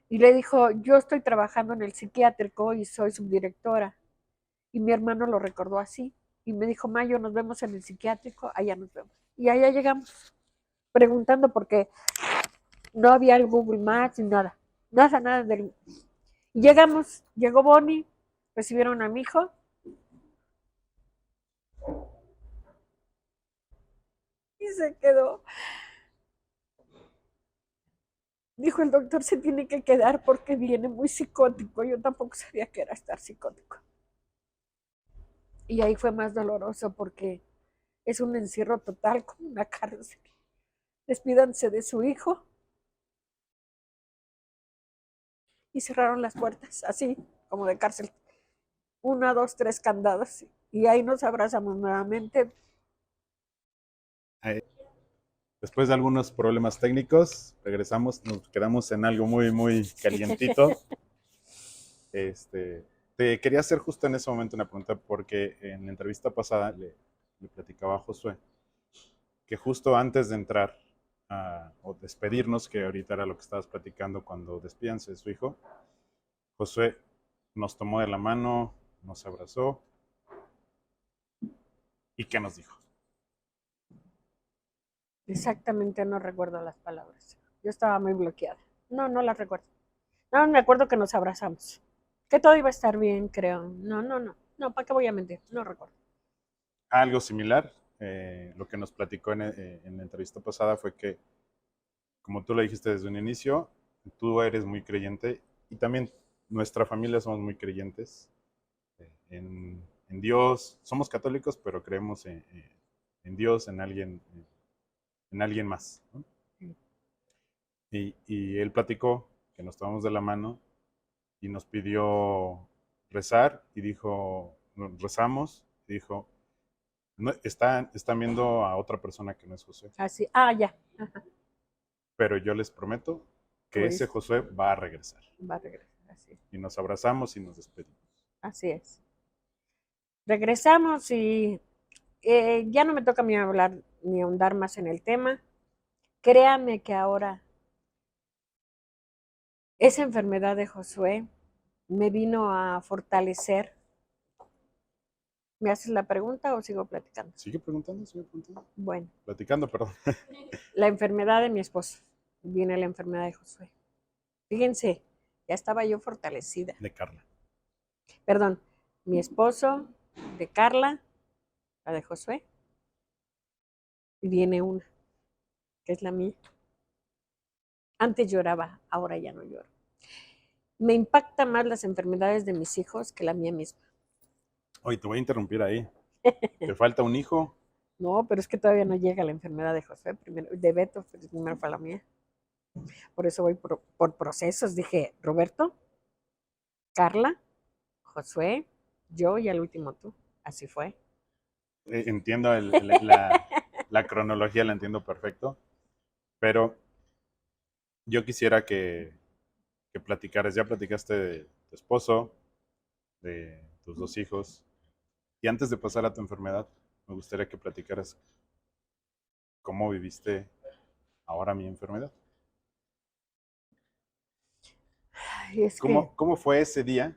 y le dijo, yo estoy trabajando en el psiquiátrico y soy subdirectora. Y mi hermano lo recordó así. Y me dijo, Mayo, nos vemos en el psiquiátrico, allá nos vemos. Y allá llegamos, preguntando por qué. No había el Google Maps ni nada. Nada del... Llegamos, llegó Bonnie, recibieron a mi hijo. Y se quedó. Dijo el doctor, se tiene que quedar porque viene muy psicótico. Yo tampoco sabía que era estar psicótico. Y ahí fue más doloroso porque es un encierro total, como una cárcel. Despídanse de su hijo. Y cerraron las puertas, así como de cárcel. 1, 2, 3 candados. Y ahí nos abrazamos nuevamente. Después de algunos problemas técnicos, regresamos, nos quedamos en algo muy, muy calientito. Te quería hacer justo en ese momento una pregunta porque en la entrevista pasada le platicaba a Josué que justo antes de entrar o despedirnos, que ahorita era lo que estabas platicando cuando despídanse de su hijo, Josué nos tomó de la mano, nos abrazó y ¿qué nos dijo? Exactamente, no recuerdo las palabras. Yo estaba muy bloqueada. No las recuerdo. No, me acuerdo que nos abrazamos. Que todo iba a estar bien, creo. No, ¿para qué voy a mentir? No recuerdo. Algo similar, lo que nos platicó en la entrevista pasada fue que, como tú lo dijiste desde un inicio, tú eres muy creyente y también nuestra familia somos muy creyentes en Dios. Somos católicos, pero creemos en Dios, en alguien más, ¿no? Y él platicó que nos tomamos de la mano y nos pidió rezar y dijo, rezamos y dijo, no, están viendo a otra persona que no es José, Así, ya. Ajá. pero yo les prometo que ese Pues Josué va a regresar. va a regresar, así. Y nos abrazamos y nos despedimos. Así es. Regresamos y ya no me toca a mí hablar ni ahondar más en el tema. Créame que ahora esa enfermedad de Josué me vino a fortalecer. ¿Me haces la pregunta o sigo platicando? Sigue preguntando, sigue preguntando. Bueno, Platicando, perdón. la enfermedad de mi esposo. Viene la enfermedad de Josué. Fíjense, ya estaba yo fortalecida. De Carla. Perdón, mi esposo, de Carla, la de Josué, y viene una, que es la mía. Antes lloraba, ahora ya no lloro. Me impacta más las enfermedades de mis hijos que la mía misma. Oye, te voy a interrumpir ahí. ¿Te falta un hijo? No, pero es que todavía no llega la enfermedad de Josué, primero, de Beto, primero fue la mía. Por eso voy por procesos. Dije, Roberto, Carla, Josué, yo y al último tú. Así fue. Entiendo la cronología, la entiendo perfecto, pero yo quisiera que platicaras, ya platicaste de tu esposo, de tus 2 hijos, y antes de pasar a tu enfermedad, me gustaría que platicaras cómo viviste ahora mi enfermedad. Y es que ¿Cómo fue ese día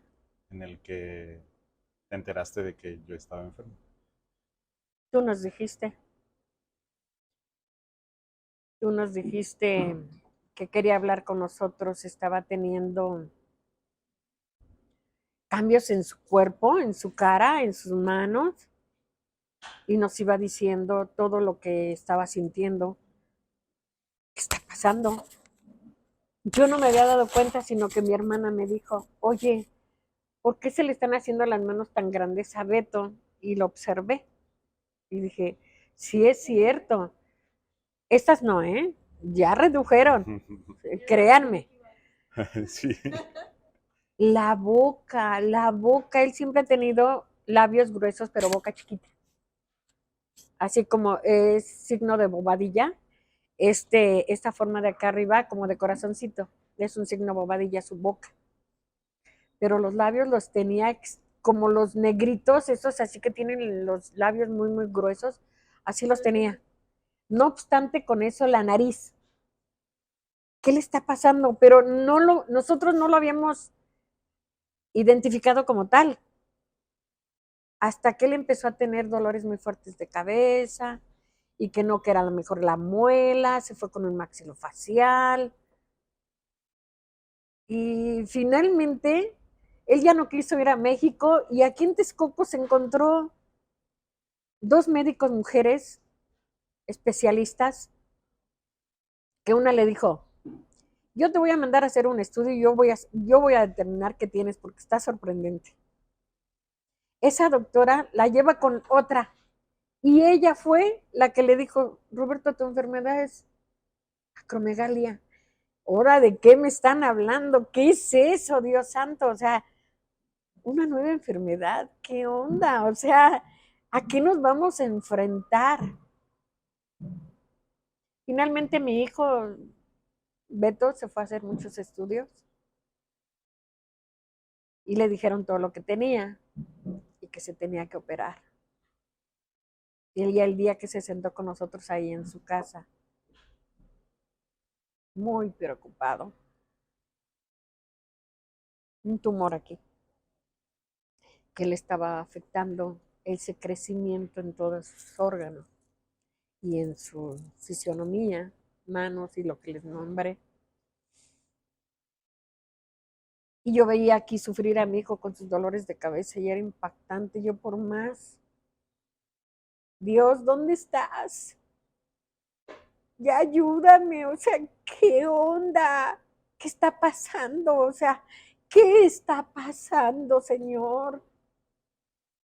en el que te enteraste de que yo estaba enfermo? tú nos dijiste, tú nos dijiste que quería hablar con nosotros, estaba teniendo cambios en su cuerpo, en su cara, en sus manos, y nos iba diciendo todo lo que estaba sintiendo. ¿Qué está pasando? Yo no me había dado cuenta, sino que mi hermana me dijo, oye, ¿por qué se le están haciendo las manos tan grandes a Beto? Y lo observé y dije, sí es cierto. Estas no, ¿eh? Ya redujeron, créanme. Sí. La boca, él siempre ha tenido labios gruesos, pero boca chiquita. Así como es signo de bobadilla, esta forma de acá arriba, como de corazoncito, es un signo bobadilla su boca. Pero los labios los tenía como los negritos, esos así que tienen los labios muy, muy gruesos, así los tenía. No obstante, con eso, la nariz. ¿Qué le está pasando? Pero nosotros no lo habíamos identificado como tal. Hasta que él empezó a tener dolores muy fuertes de cabeza y que no, que era a lo mejor la muela, se fue con un maxilofacial, Y finalmente, él ya no quiso ir a México y aquí en Texcoco se encontró 2 médicos mujeres especialistas que una le dijo, yo te voy a mandar a hacer un estudio y yo voy a determinar qué tienes porque está sorprendente. Esa doctora la lleva con otra y ella fue la que le dijo, Roberto, tu enfermedad es acromegalia. ¿Ahora de qué me están hablando? ¿Qué es eso, Dios santo? O sea, una nueva enfermedad, ¿qué onda? O sea, ¿a qué nos vamos a enfrentar? Finalmente mi hijo Beto se fue a hacer muchos estudios y le dijeron todo lo que tenía y que se tenía que operar. Y el día que se sentó con nosotros ahí en su casa, muy preocupado, un tumor aquí, que le estaba afectando ese crecimiento en todos sus órganos y en su fisionomía, manos y lo que les nombré. Y yo veía aquí sufrir a mi hijo con sus dolores de cabeza y era impactante. Yo por más, Dios, ¿dónde estás? Ya ayúdame, o sea, ¿qué onda? ¿Qué está pasando? O sea, ¿qué está pasando, Señor?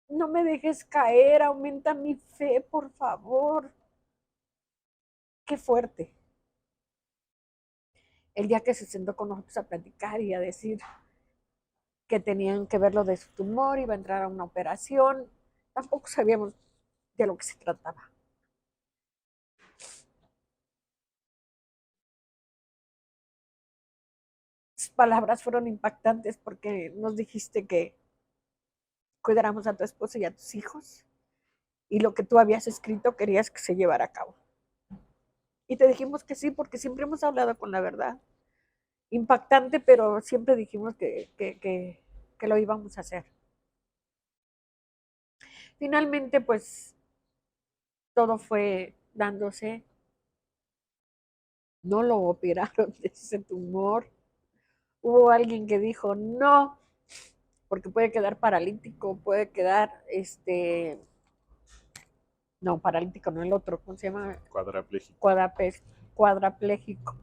No me dejes caer, aumenta mi fe, por favor. Qué fuerte. El día que se sentó con nosotros a platicar y a decir que tenían que ver lo de su tumor, iba a entrar a una operación, tampoco sabíamos de lo que se trataba. Sus palabras fueron impactantes porque nos dijiste que cuidáramos a tu esposa y a tus hijos y lo que tú habías escrito querías que se llevara a cabo. Y te dijimos que sí, porque siempre hemos hablado con la verdad. Impactante, pero siempre dijimos que lo íbamos a hacer. Finalmente, pues todo fue dándose. No lo operaron de ese tumor. Hubo alguien que dijo no, porque puede quedar paralítico, puede quedar no, paralítico, no el otro, ¿cómo se llama? Cuadrapléjico. Cuadrapléjico.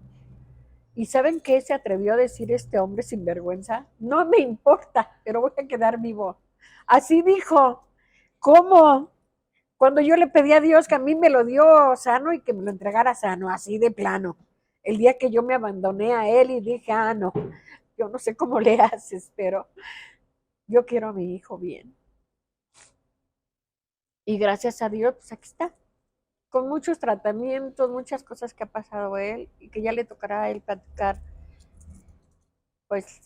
¿Y saben qué se atrevió a decir este hombre sin vergüenza? No me importa, pero voy a quedar vivo. Así dijo. ¿Cómo? Cuando yo le pedí a Dios que a mí me lo dio sano y que me lo entregara sano, así de plano. El día que yo me abandoné a él y dije, no, yo no sé cómo le haces, pero yo quiero a mi hijo bien. Y gracias a Dios, pues aquí está, con muchos tratamientos, muchas cosas que ha pasado a él y que ya le tocará a él platicar, pues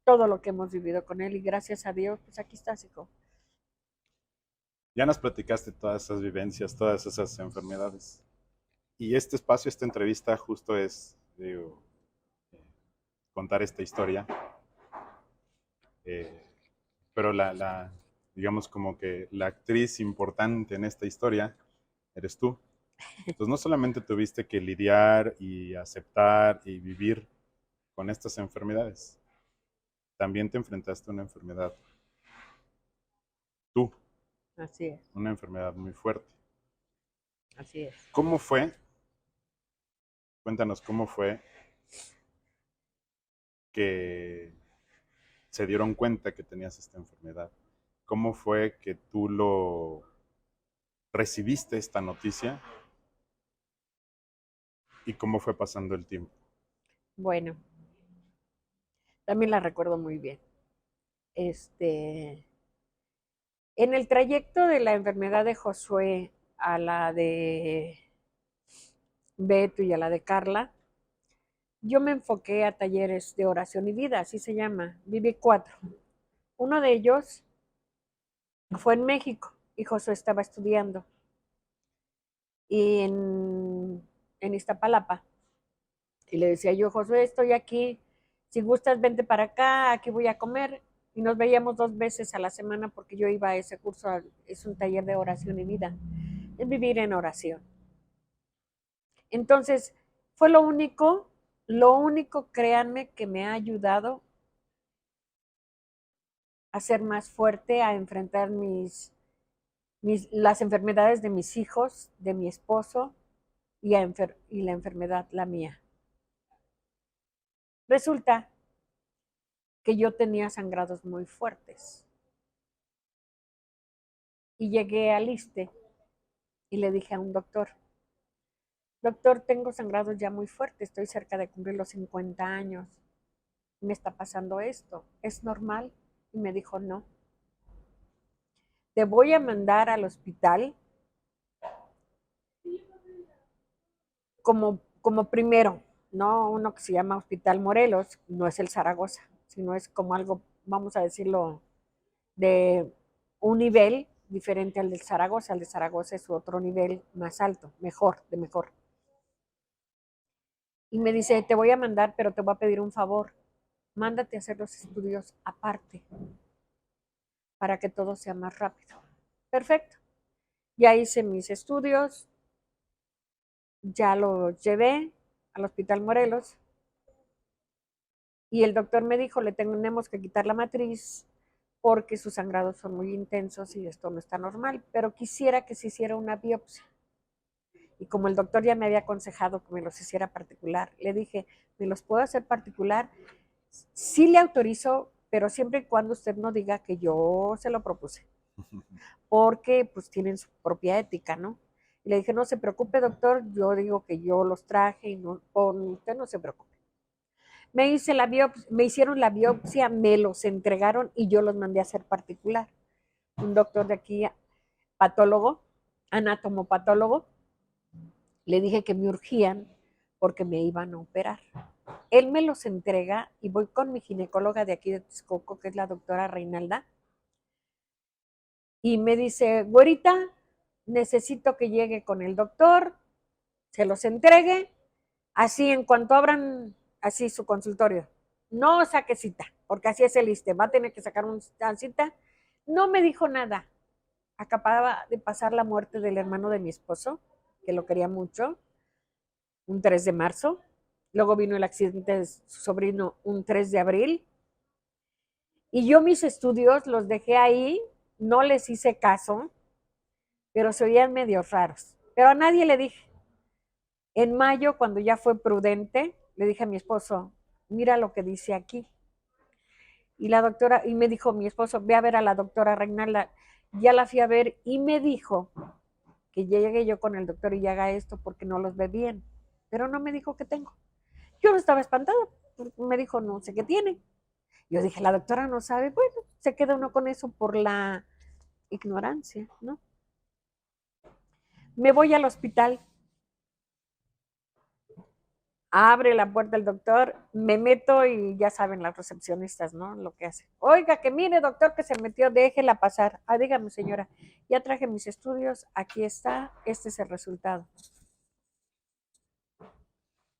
todo lo que hemos vivido con él y gracias a Dios, pues aquí estás, hijo. Ya nos platicaste todas esas vivencias, todas esas enfermedades. Y este espacio, esta entrevista justo es, digo, contar esta historia. Eh, pero digamos como que la actriz importante en esta historia eres tú. Entonces no solamente tuviste que lidiar y aceptar y vivir con estas enfermedades, también te enfrentaste a una enfermedad, tú, Así es, una enfermedad muy fuerte. así es. ¿Cómo fue? Cuéntanos cómo fue que se dieron cuenta que tenías esta enfermedad. ¿Cómo fue que tú lo recibiste esta noticia y cómo fue pasando el tiempo? Bueno, también la recuerdo muy bien. En el trayecto de la enfermedad de Josué a la de Beto y a la de Carla, yo me enfoqué a talleres de oración y vida, así se llama, viví 4. Uno de ellos fue en México y Josué estaba estudiando y en Iztapalapa. Y le decía yo, Josué, estoy aquí, si gustas, vente para acá, aquí voy a comer. Y nos veíamos 2 veces a la semana porque yo iba a ese curso, es un taller de oración y vida, es vivir en oración. Entonces, fue lo único, créanme, que me ha ayudado a ser más fuerte, a enfrentar las enfermedades de mis hijos, de mi esposo y la enfermedad, la mía. Resulta que yo tenía sangrados muy fuertes y llegué al ISSSTE y le dije a un doctor, doctor, tengo sangrados ya muy fuertes, estoy cerca de cumplir los 50 años, me está pasando esto, ¿es normal? Y me dijo, no, te voy a mandar al hospital como primero, no uno que se llama Hospital Morelos, no es el Zaragoza, sino es como algo, vamos a decirlo, de un nivel diferente al del Zaragoza. El de Zaragoza es otro nivel más alto, mejor, de mejor. Y me dice, te voy a mandar, pero te voy a pedir un favor. Mándate a hacer los estudios aparte para que todo sea más rápido. Perfecto. Ya hice mis estudios, ya los llevé al Hospital Morelos y el doctor me dijo, le tenemos que quitar la matriz porque sus sangrados son muy intensos y esto no está normal, pero quisiera que se hiciera una biopsia. Y como el doctor ya me había aconsejado que me los hiciera particular, le dije, ¿me los puedo hacer particular? Sí le autorizo, pero siempre y cuando usted no diga que yo se lo propuse, porque pues tienen su propia ética, ¿no? Y le dije, no se preocupe, doctor, yo digo que yo los traje y no, usted no se preocupe. Me hicieron la biopsia, me los entregaron y yo los mandé a hacer particular. Un doctor de aquí, patólogo, anatomopatólogo, le dije que me urgían porque me iban a operar. Él me los entrega y voy con mi ginecóloga de aquí de Texcoco, que es la doctora Reinalda, y me dice, güerita, necesito que llegue con el doctor, se los entregue, así en cuanto abran así su consultorio. No saque cita, porque así es el ISSSTE, va a tener que sacar una cita. No me dijo nada. Acababa de pasar la muerte del hermano de mi esposo, que lo quería mucho, un 3 de marzo. Luego vino el accidente de su sobrino un 3 de abril. Y yo mis estudios los dejé ahí, no les hice caso, pero se oían medio raros. Pero a nadie le dije. En mayo, cuando ya fue prudente, le dije a mi esposo, mira lo que dice aquí. Y la doctora, y me dijo mi esposo, ve a ver a la doctora Reinalda. Ya la fui a ver y me dijo que llegue yo con el doctor y haga esto porque no los ve bien. Pero no me dijo qué tengo. Yo no estaba espantada, me dijo, no sé qué tiene. Yo dije, la doctora no sabe, bueno, se queda uno con eso por la ignorancia, ¿no? Me voy al hospital, abre la puerta el doctor, me meto y ya saben las recepcionistas, ¿no? Lo que hace. Oiga, que mire, doctor, que se metió, déjela pasar. Ah, dígame, señora, ya traje mis estudios, aquí está, este es el resultado.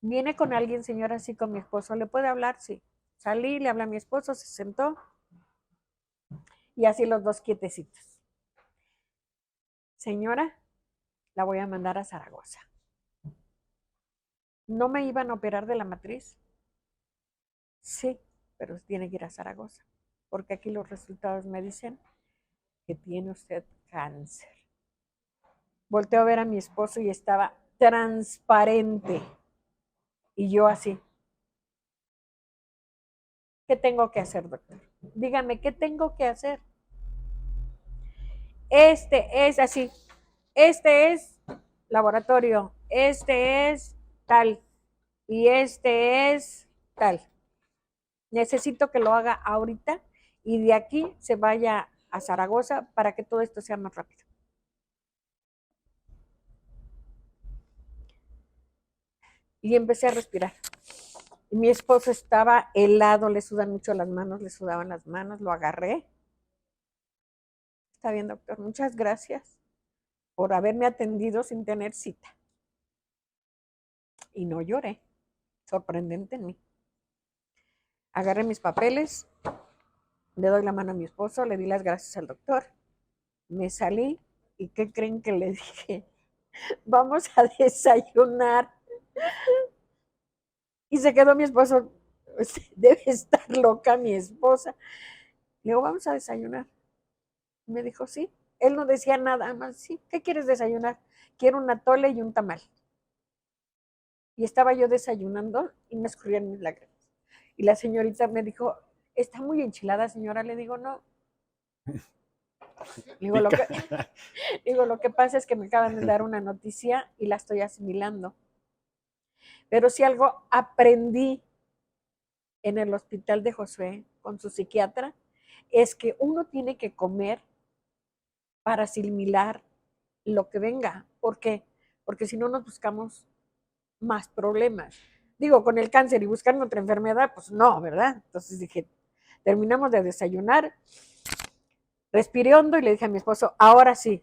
Viene con alguien, señora, así con mi esposo, ¿le puede hablar? Sí. Salí, le hablé a mi esposo, se sentó y así los dos quietecitos. Señora, la voy a mandar a Zaragoza. ¿No me iban a operar de la matriz? Sí, pero tiene que ir a Zaragoza, porque aquí los resultados me dicen que tiene usted cáncer. Volteo a ver a mi esposo y estaba transparente. Y yo así. ¿Qué tengo que hacer, doctor? Dígame, ¿qué tengo que hacer? Este es así. Este es laboratorio. Este es tal. Y este es tal. Necesito que lo haga ahorita y de aquí se vaya a Zaragoza para que todo esto sea más rápido. Y empecé a respirar. Y mi esposo estaba helado, le sudan mucho las manos, le sudaban las manos, lo agarré. Está bien, doctor, muchas gracias por haberme atendido sin tener cita. Y no lloré, sorprendente en mí. Agarré mis papeles, le doy la mano a mi esposo, le di las gracias al doctor, me salí y ¿qué creen que le dije? Vamos a desayunar. Y se quedó mi esposo, debe estar loca mi esposa. Le digo, vamos a desayunar. Me dijo, sí. Él no decía nada más, sí, ¿qué quieres desayunar? Quiero un atole y un tamal. Y estaba yo desayunando y me escurrían mis lágrimas. Y la señorita me dijo, ¿está muy enchilada, señora? Le digo, no. Digo, Pica. lo que pasa es que me acaban de dar una noticia y la estoy asimilando. Pero si algo aprendí en el hospital de Josué con su psiquiatra, es que uno tiene que comer para asimilar lo que venga. ¿Por qué? Porque si no nos buscamos más problemas. Digo, con el cáncer y buscando otra enfermedad, pues no, ¿verdad? Entonces dije, terminamos de desayunar, respiré hondo y le dije a mi esposo, ahora sí,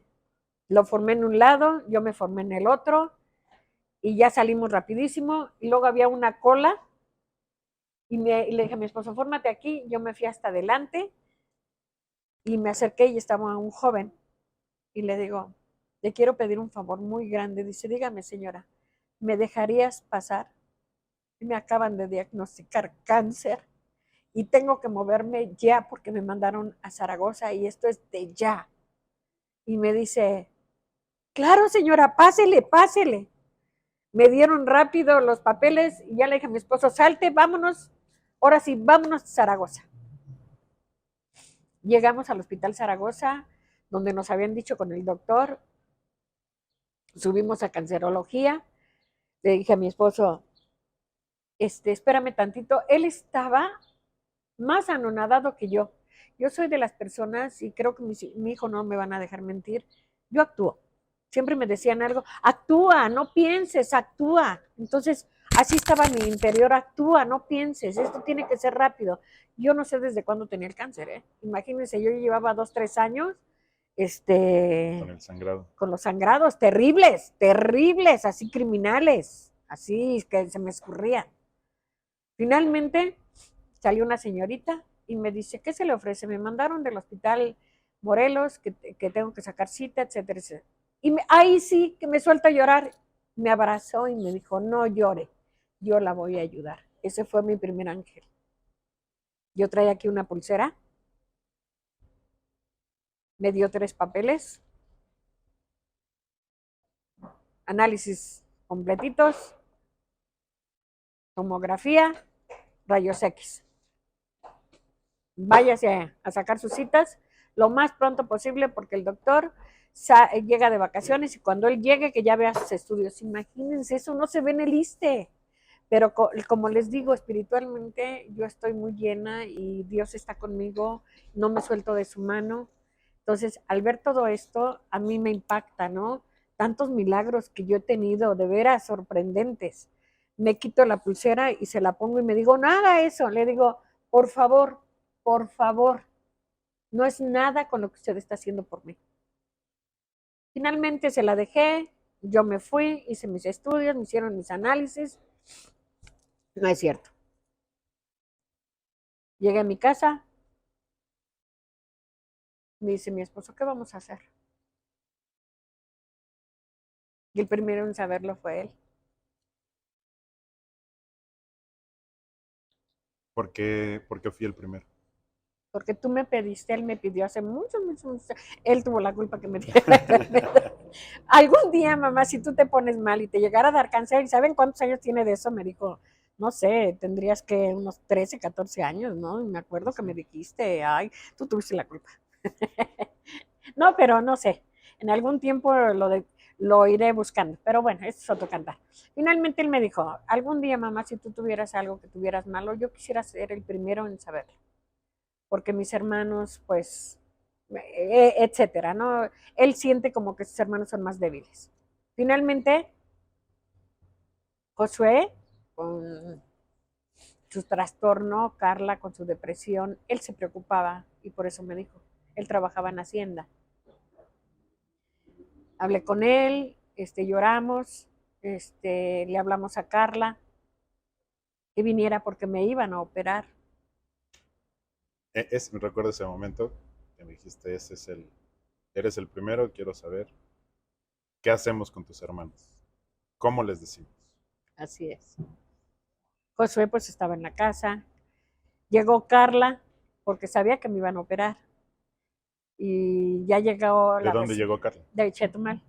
lo formé en un lado, yo me formé en el otro y ya salimos rapidísimo y luego había una cola y le dije a mi esposo, fórmate aquí, yo me fui hasta adelante y me acerqué y estaba un joven y le digo, le quiero pedir un favor muy grande. Dice, dígame señora, ¿me dejarías pasar? Me acaban de diagnosticar cáncer y tengo que moverme ya porque me mandaron a Zaragoza y esto es de ya. Y me dice, claro señora, pásele, pásele. Me dieron rápido los papeles y ya le dije a mi esposo, salte, vámonos, ahora sí, vámonos a Zaragoza. Llegamos al hospital Zaragoza, donde nos habían dicho con el doctor, subimos a cancerología, le dije a mi esposo, espérame tantito, él estaba más anonadado que yo. Yo soy de las personas, y creo que mi hijo no me van a dejar mentir, yo actúo. Siempre me decían algo, actúa, no pienses, actúa. Entonces, así estaba mi interior, actúa, no pienses, esto tiene que ser rápido. Yo no sé desde cuándo tenía el cáncer, ¿eh? Imagínense, yo llevaba 2, 3 años, Con el sangrado. con los sangrados terribles, terribles, así criminales, así que se me escurrían. Finalmente salió una señorita y me dice, ¿qué se le ofrece? Me mandaron del hospital Morelos, que tengo que sacar cita, etcétera, etcétera. Y ahí sí que me suelta a llorar. Me abrazó y me dijo, no llore, yo la voy a ayudar. Ese fue mi primer ángel. Yo traía aquí una pulsera, me dio 3 papeles, análisis completitos, tomografía, rayos X. Váyase a sacar sus citas lo más pronto posible porque el doctor llega de vacaciones y cuando él llegue que ya vea sus estudios. Imagínense, eso no se ve en el ISSSTE. Pero como les digo, espiritualmente yo estoy muy llena y Dios está conmigo, no me suelto de su mano. Entonces, al ver todo esto, a mí me impacta, ¿no? Tantos milagros que yo he tenido, de veras sorprendentes. Me quito la pulsera y se la pongo y me digo, no haga eso. Le digo, por favor, no es nada con lo que usted está haciendo por mí. Finalmente se la dejé, yo me fui, hice mis estudios, me hicieron mis análisis. No es cierto. Llegué a mi casa, me dice mi esposo, ¿qué vamos a hacer? Y el primero en saberlo fue él. ¿Por qué fui el primero? Porque tú me pediste, él me pidió hace mucho, mucho, mucho. Él tuvo la culpa que me diera la enfermedad. Algún día, mamá, si tú te pones mal y te llegara a dar cáncer, ¿y saben cuántos años tiene de eso? Me dijo, no sé, tendrías que unos 13, 14 años, ¿no? Y me acuerdo que me dijiste, ay, tú tuviste la culpa. No, pero no sé, en algún tiempo lo iré buscando, pero bueno, esto es otro cantar. Finalmente él me dijo, algún día, mamá, si tú tuvieras algo que tuvieras malo, yo quisiera ser el primero en saberlo, porque mis hermanos, pues, etcétera, ¿no? Él siente como que sus hermanos son más débiles. Finalmente, Josué, con su trastorno, Carla con su depresión, él se preocupaba y por eso me dijo, él trabajaba en Hacienda. Hablé con él, lloramos, le hablamos a Carla que viniera porque me iban a operar. Me recuerdo ese momento que me dijiste, eres el primero, quiero saber qué hacemos con tus hermanos, cómo les decimos. Así es. Josué pues estaba en la casa. Llegó Carla porque sabía que me iban a operar. Y ya llegó ¿De dónde llegó Carla? de Chetumal.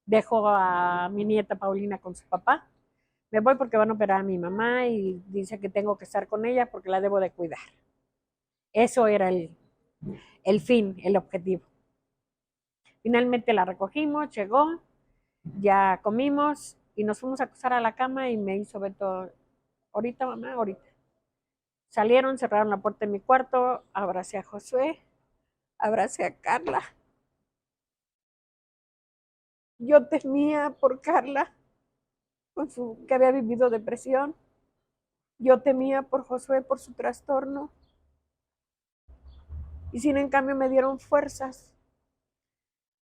Dejo a mi nieta Paulina con su papá. Me voy porque van a operar a mi mamá y dice que tengo que estar con ella porque la debo de cuidar. Eso era el fin, el objetivo. Finalmente la recogimos, llegó, ya comimos y nos fuimos a acostar a la cama y me hizo Beto, ahorita mamá, ahorita. Salieron, cerraron la puerta de mi cuarto, abracé a Josué, abracé a Carla. Yo temía por Carla, que había vivido depresión. Yo temía por Josué, por su trastorno. Y sin en cambio me dieron fuerzas.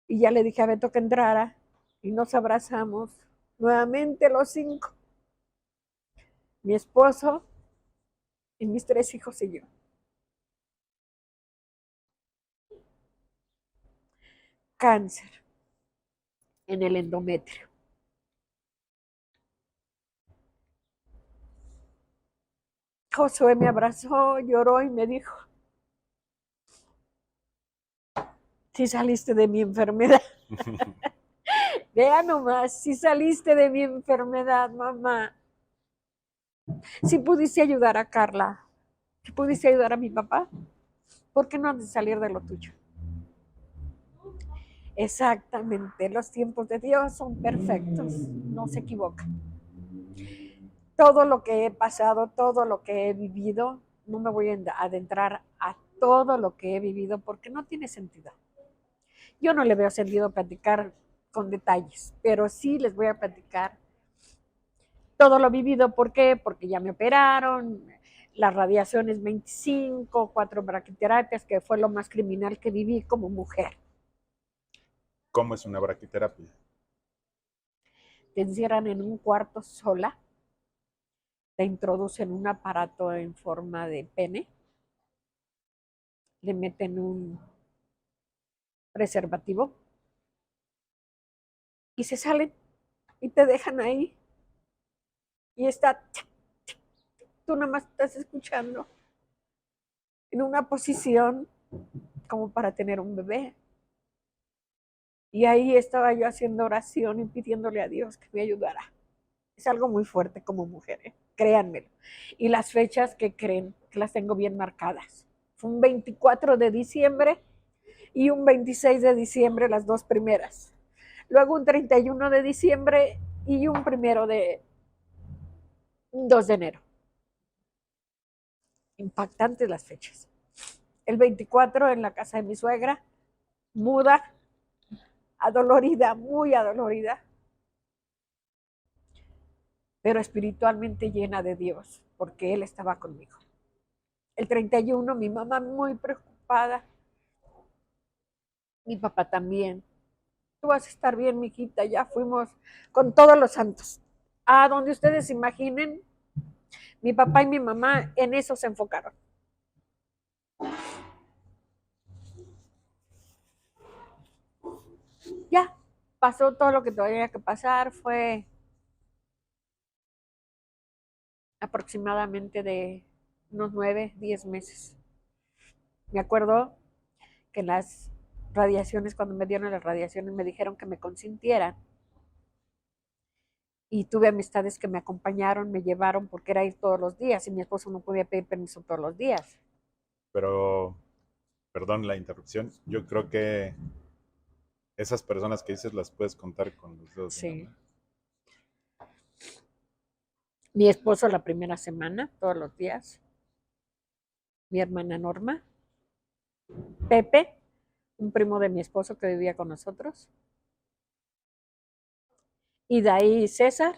Y ya le dije a Beto que entrara y nos abrazamos nuevamente los 5. Mi esposo y mis 3 hijos y yo. Cáncer en el endometrio. Josué me abrazó, lloró y me dijo, si saliste de mi enfermedad. Vea nomás, si saliste de mi enfermedad, mamá. Si pudiste ayudar a Carla, si pudiste ayudar a mi papá, ¿por qué no has de salir de lo tuyo? Exactamente, los tiempos de Dios son perfectos, no se equivocan. Todo lo que he pasado, todo lo que he vivido, no me voy a adentrar a todo lo que he vivido porque no tiene sentido. Yo no le veo sentido platicar con detalles, pero sí les voy a platicar todo lo vivido. ¿Por qué? Porque ya me operaron, las radiaciones 25, 4 braquiterapias, que fue lo más criminal que viví como mujer. ¿Cómo es una braquiterapia? Te encierran en un cuarto sola, te introducen un aparato en forma de pene, le meten un preservativo y se salen y te dejan ahí. Y está, tú nada más estás escuchando en una posición como para tener un bebé. Y ahí estaba yo haciendo oración y pidiéndole a Dios que me ayudara. Es algo muy fuerte como mujer, créanmelo. Y las fechas que creen, que las tengo bien marcadas. Fue un 24 de diciembre y un 26 de diciembre, las 2 primeras. Luego un 31 de diciembre y un 2 de enero. Impactantes las fechas. El 24 en la casa de mi suegra, muda, adolorida, muy adolorida, pero espiritualmente llena de Dios, porque Él estaba conmigo. El 31, mi mamá muy preocupada, mi papá también. Tú vas a estar bien, mijita, ya fuimos con todos los santos. A donde ustedes imaginen, mi papá y mi mamá en eso se enfocaron. Ya, pasó todo lo que tenía que pasar, fue aproximadamente de unos 9, 10 meses. Me acuerdo que las radiaciones, cuando me dieron las radiaciones, me dijeron que me consintiera. Y tuve amistades que me acompañaron, me llevaron porque era ir todos los días y mi esposo no podía pedir permiso todos los días. Pero, perdón la interrupción, yo creo que esas personas que dices las puedes contar con los dedos de una Sí. mano. Mi esposo la primera semana, todos los días. Mi hermana Norma. Pepe, un primo de mi esposo que vivía con nosotros. Y de ahí César.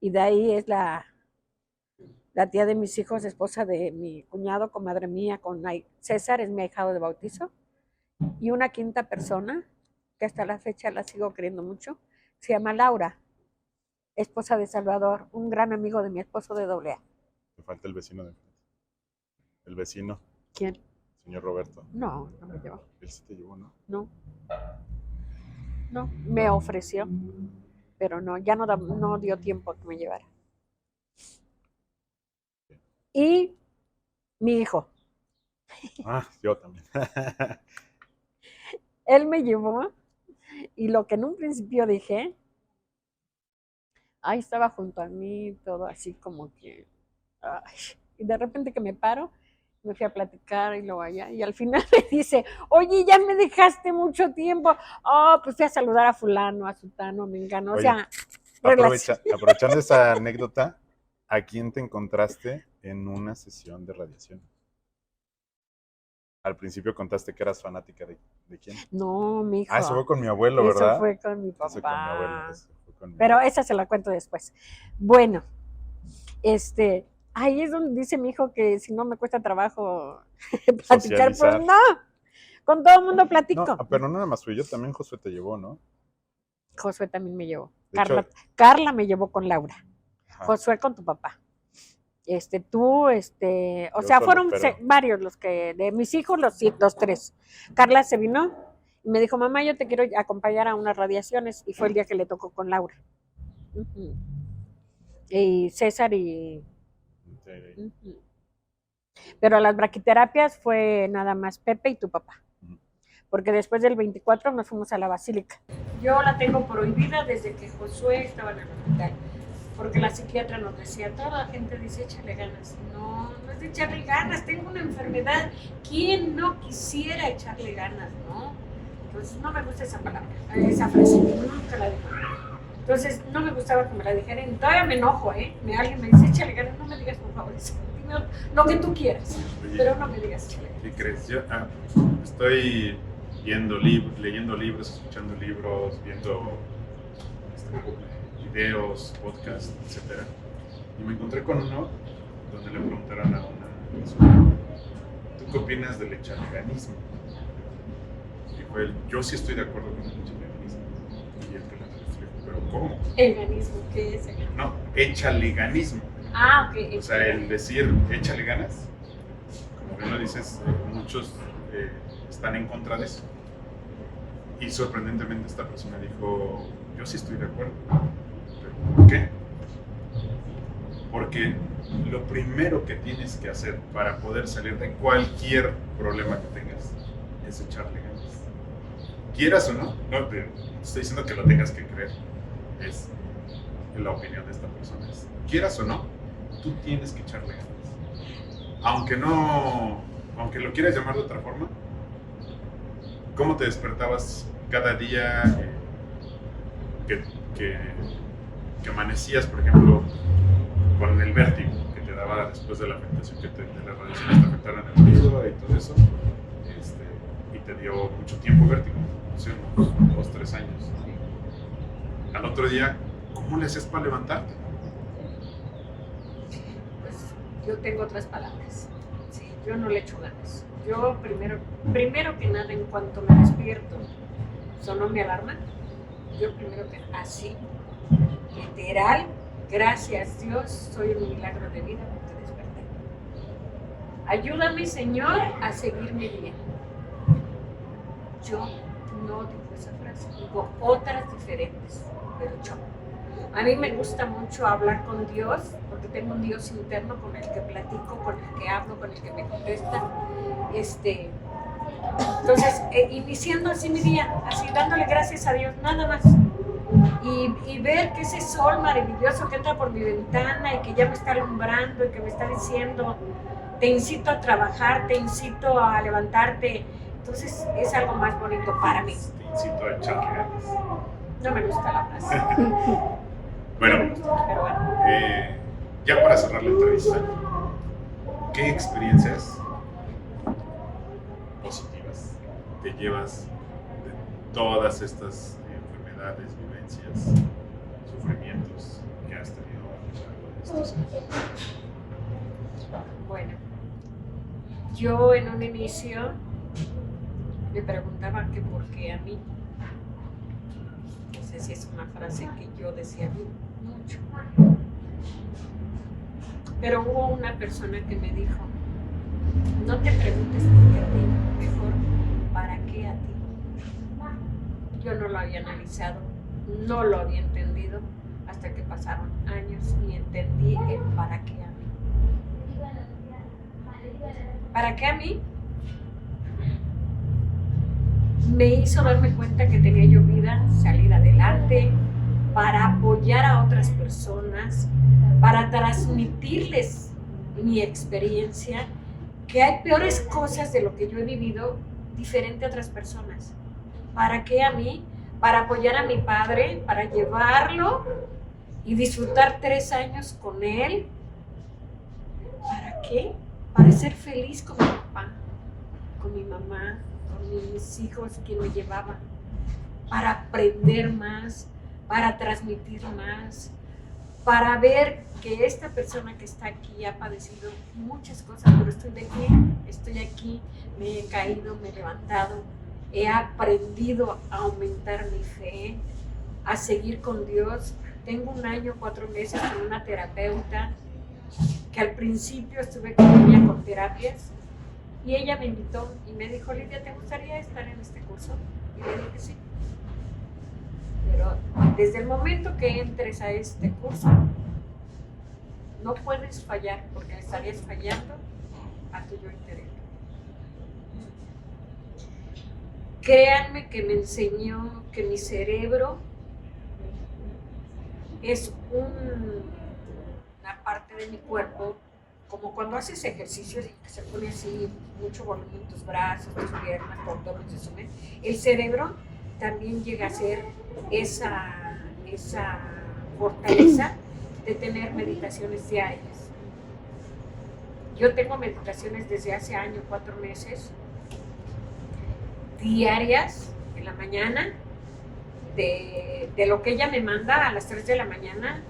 Y de ahí es la tía de mis hijos, esposa de mi cuñado, comadre mía, con César, es mi ahijado de bautizo. Y una quinta persona, que hasta la fecha la sigo queriendo mucho, se llama Laura, esposa de Salvador, un gran amigo de mi esposo de AA. Te falta el vecino de enfrente. El vecino, ¿Quién? señor Roberto. No, no me llevó. Él sí te llevó, ¿no? No, no, me ofreció, pero no, ya no dio tiempo a que me llevara. y mi hijo. Yo también. Él me llevó y lo que en un principio dije, ahí estaba junto a mí, todo así como que, ay, y de repente que me paro, me fui a platicar y luego allá, y al final me dice, oye, ya me dejaste mucho tiempo, pues fui a saludar a fulano, a sutano, me engano, o Oye, sea, relación. aprovechando esa anécdota, ¿a quién te encontraste en una sesión de radiación? Al principio contaste que eras fanática de quién. No, mi hijo. Eso fue con mi abuelo, Eso ¿verdad? fue con mi papá. Eso con mi abuelo. Eso fue con mi Pero abuelo. esa se la cuento después. Bueno, ahí es donde dice mi hijo que si no me cuesta trabajo platicar, pues Socializar. no, con todo el mundo platico. No, pero no nada más fui yo, también Josué te llevó, ¿no? Josué también me llevó. De hecho, Carla me llevó con Laura. ajá, Josué con tu papá. Tú, o yo sea, solo, fueron pero varios los que, de mis hijos, los tres. Carla se vino y me dijo, mamá, yo te quiero acompañar a unas radiaciones, y fue el día que le tocó con Laura. Uh-huh. Y César y... Uh-huh. Pero las braquiterapias fue nada más Pepe y tu papá. Porque después del 24 nos fuimos a la basílica. Yo la tengo prohibida desde que Josué estaba en el hospital. Porque la psiquiatra nos decía, toda la gente dice échale ganas. No, no es de echarle ganas, tengo una enfermedad. ¿Quién no quisiera echarle ganas, no? Entonces no me gusta esa palabra, esa frase, nunca la digo. Entonces no me gustaba que me la dijeran, todavía me enojo, alguien me dice échale ganas, no me digas por favor eso, dime lo que tú quieras, pero no me digas échale ganas. ¿Qué crees? Yo estoy leyendo libros, escuchando libros, viendo videos, podcasts, etcétera. Y me encontré con uno donde le preguntaron a una persona, ¿tú qué opinas del echaleganismo? Dijo él, yo sí estoy de acuerdo con el echaleganismo. Y el que le dijo, ¿pero cómo? ¿Eganismo? ¿Qué es? No, echaleganismo. Ok. O sea, el decir échale ganas, como bien lo dices, muchos están en contra de eso. Y sorprendentemente esta persona dijo, yo sí estoy de acuerdo. ¿Por qué? Porque lo primero que tienes que hacer para poder salir de cualquier problema que tengas es echarle ganas. Quieras o no, no te estoy diciendo que lo tengas que creer, es la opinión de esta persona. Quieras o no, tú tienes que echarle ganas. Aunque lo quieras llamar de otra forma, ¿cómo te despertabas cada día que amanecías, por ejemplo, con el vértigo que te daba después de la afectación de las radiaciones te afectaron el oído y todo eso, y te dio mucho tiempo vértigo, unos 2-3 años. Al otro día, ¿cómo le hacías para levantarte? Pues yo tengo otras palabras. Sí, yo no le echo ganas. Yo primero que nada, en cuanto me despierto, sonó mi alarma. Yo primero que así, literal, gracias Dios, soy un milagro de vida porque desperté. Ayúdame, Señor, a seguir mi día. Yo no digo esa frase, digo otras diferentes, pero yo. A mí me gusta mucho hablar con Dios, porque tengo un Dios interno con el que platico, con el que hablo, con el que me contesta. Entonces, iniciando así mi día, así dándole gracias a Dios, nada más. Y ver que ese sol maravilloso que entra por mi ventana y que ya me está alumbrando y que me está diciendo, te incito a trabajar, te incito a levantarte. Entonces, es algo más bonito para mí. Te incito a echarle ganas. No me gusta la frase. Bueno, pero bueno. Ya para cerrar la entrevista, ¿qué experiencias positivas te llevas de todas estas enfermedades, vivencias, sufrimientos que has tenido a lo largo de estos años? Bueno, yo en un inicio me preguntaba que por qué a mí. No sé si es una frase que yo decía mucho. Pero hubo una persona que me dijo, no te preguntes por qué a ti, mejor para qué a ti. Yo no lo había analizado, no lo había entendido hasta que pasaron años y entendí el para qué a mí. ¿Para qué a mí? Me hizo darme cuenta que tenía yo vida, salir adelante, para apoyar a otras personas, para transmitirles mi experiencia, que hay peores cosas de lo que yo he vivido diferente a otras personas. ¿Para qué a mí? Para apoyar a mi padre, para llevarlo y disfrutar 3 años con él. ¿Para qué? Para ser feliz con mi papá, con mi mamá, con mis hijos, quien me llevaba. Para aprender más, para transmitir más, para ver que esta persona que está aquí ha padecido muchas cosas, pero estoy aquí, me he caído, me he levantado, he aprendido a aumentar mi fe, a seguir con Dios. Tengo 1 año, 4 meses con una terapeuta que al principio estuve con ella con terapias y ella me invitó y me dijo, Lidia, ¿te gustaría estar en este curso? Y le dije sí. Pero desde el momento que entres a este curso, no puedes fallar, porque estarías fallando a tu yo interior. Créanme que me enseñó que mi cerebro es una parte de mi cuerpo, como cuando haces ejercicio y se pone así mucho volumen en tus brazos, tus piernas, tu abdomen se sube, el cerebro también llega a ser esa fortaleza de tener meditaciones diarias. Yo tengo meditaciones desde hace 1 año, 4 meses, diarias, en la mañana, de lo que ella me manda a las 3 de la mañana,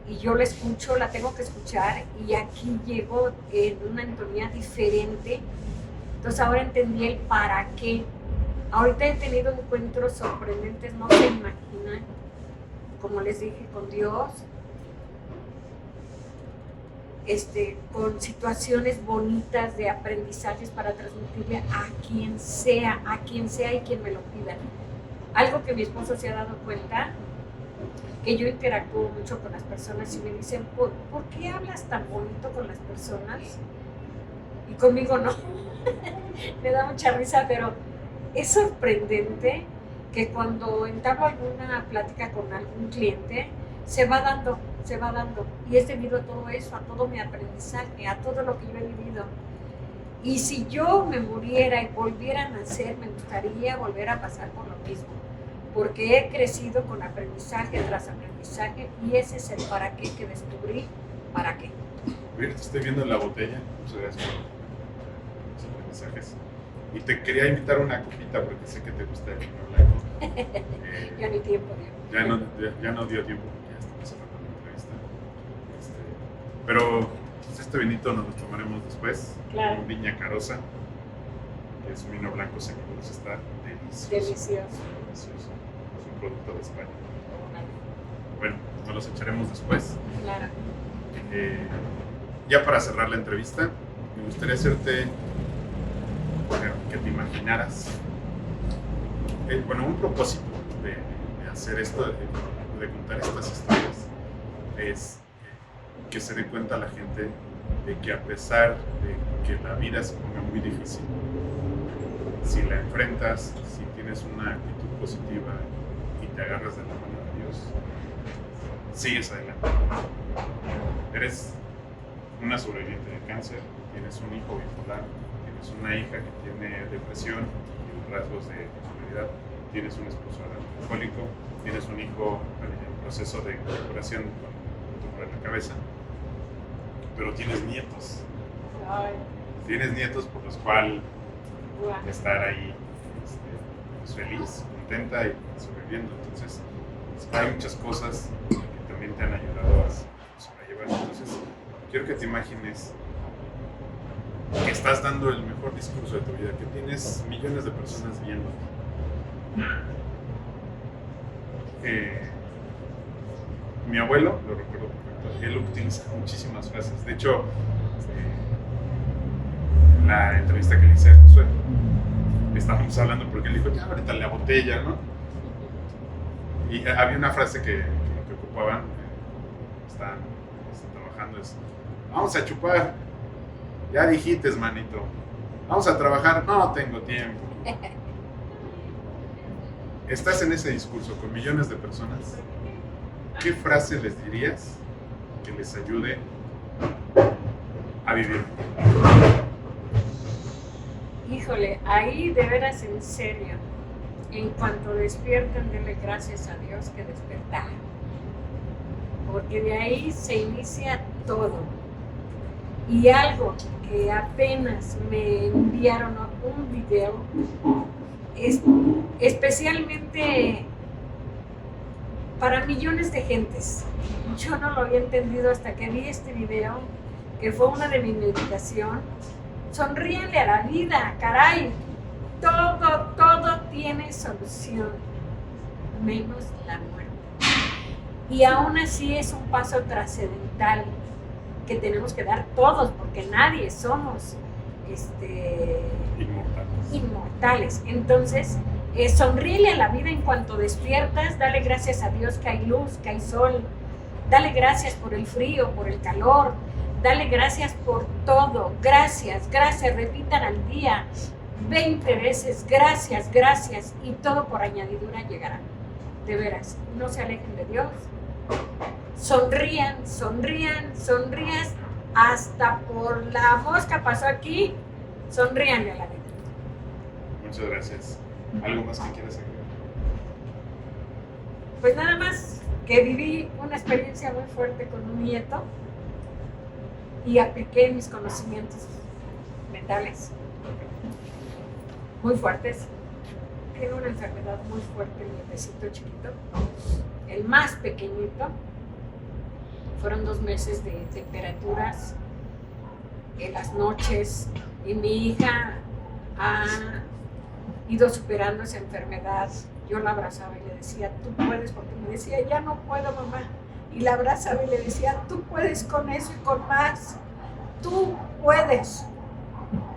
y yo la escucho, la tengo que escuchar, y aquí llego en una entonía diferente. Entonces ahora entendí el para qué. Ahorita he tenido encuentros sorprendentes, no se imaginan, como les dije, con Dios, con situaciones bonitas de aprendizajes para transmitirle a quien sea y quien me lo pida. Algo que mi esposo se ha dado cuenta, que yo interactúo mucho con las personas y me dicen, ¿por qué hablas tan bonito con las personas? Y conmigo no. Me da mucha risa, pero es sorprendente que cuando entablo alguna plática con algún cliente, se va dando. Y es debido a todo eso, a todo mi aprendizaje, a todo lo que yo he vivido. Y si yo me muriera y volviera a nacer, me gustaría volver a pasar por lo mismo, porque he crecido con aprendizaje tras aprendizaje, y ese es el para qué que descubrí. ¿Para qué? Te estoy viendo en la botella. Muchas gracias por los aprendizajes. Y te quería invitar a una copita porque sé que te gusta el vino blanco. Ya ni tiempo dio. Ya no dio tiempo porque ya estamos cerrando la entrevista. Pero pues, este vinito nos lo tomaremos después. Claro. Un Viña Carosa, que es un vino blanco semidulce, está delicioso. Delicioso. Es un producto de España. Bueno, nos los echaremos después. Claro. Ya para cerrar la entrevista, me gustaría hacerte que te imaginaras un propósito de hacer esto, de contar estas historias, es que se dé cuenta la gente de que a pesar de que la vida se ponga muy difícil, si la enfrentas, si tienes una actitud positiva y te agarras de la mano de Dios, sigues adelante. Eres una sobreviviente de cáncer, tienes un hijo bipolar, tienes una hija que tiene depresión y rasgos de personalidad, tienes un esposo alcohólico, tienes un hijo en proceso de curación con un tumor en la cabeza, pero tienes nietos. Tienes nietos por los cuales estar ahí pues feliz, contenta y sobreviviendo. Entonces, hay muchas cosas que también te han ayudado a sobrellevar. Entonces, quiero que te imagines que estás dando el mejor discurso de tu vida, que tienes millones de personas viendo. Mi abuelo, lo recuerdo perfecto, él utiliza muchísimas frases. De hecho, la entrevista que le hice a Josué, estábamos hablando porque él dijo, ya ahorita la botella, ¿no? Y había una frase que ocupaban, están trabajando, es, vamos a chupar. Ya dijiste, manito. Vamos a trabajar. No tengo tiempo. Estás en ese discurso con millones de personas. ¿Qué frase les dirías que les ayude a vivir? Híjole, ahí de veras en serio, en cuanto despierten, denle gracias a Dios que despertaron, porque de ahí se inicia todo. Y algo que apenas me enviaron un video, especialmente para millones de gentes. Yo no lo había entendido hasta que vi este video, que fue una de mi meditación. Sonríele a la vida, caray. Todo tiene solución, menos la muerte. Y aún así es un paso trascendental que tenemos que dar todos, porque nadie somos inmortales. Entonces, sonríele a la vida en cuanto despiertas, dale gracias a Dios que hay luz, que hay sol, dale gracias por el frío, por el calor, dale gracias por todo, gracias, repitan al día 20 veces, gracias, y todo por añadidura llegará. De veras, no se alejen de Dios, sonrían, hasta por la mosca pasó aquí, sonríanle a la vida. Muchas gracias. ¿Algo más que quieras agregar? Pues nada más que viví una experiencia muy fuerte con un nieto y apliqué mis conocimientos mentales muy fuertes. Tiene una enfermedad muy fuerte, el nietecito chiquito, el más pequeñito. Fueron 2 meses de temperaturas en las noches y mi hija ha ido superando esa enfermedad. Yo la abrazaba y le decía, tú puedes, porque me decía, ya no puedo, mamá. Y la abrazaba y le decía, tú puedes con eso y con más. Tú puedes.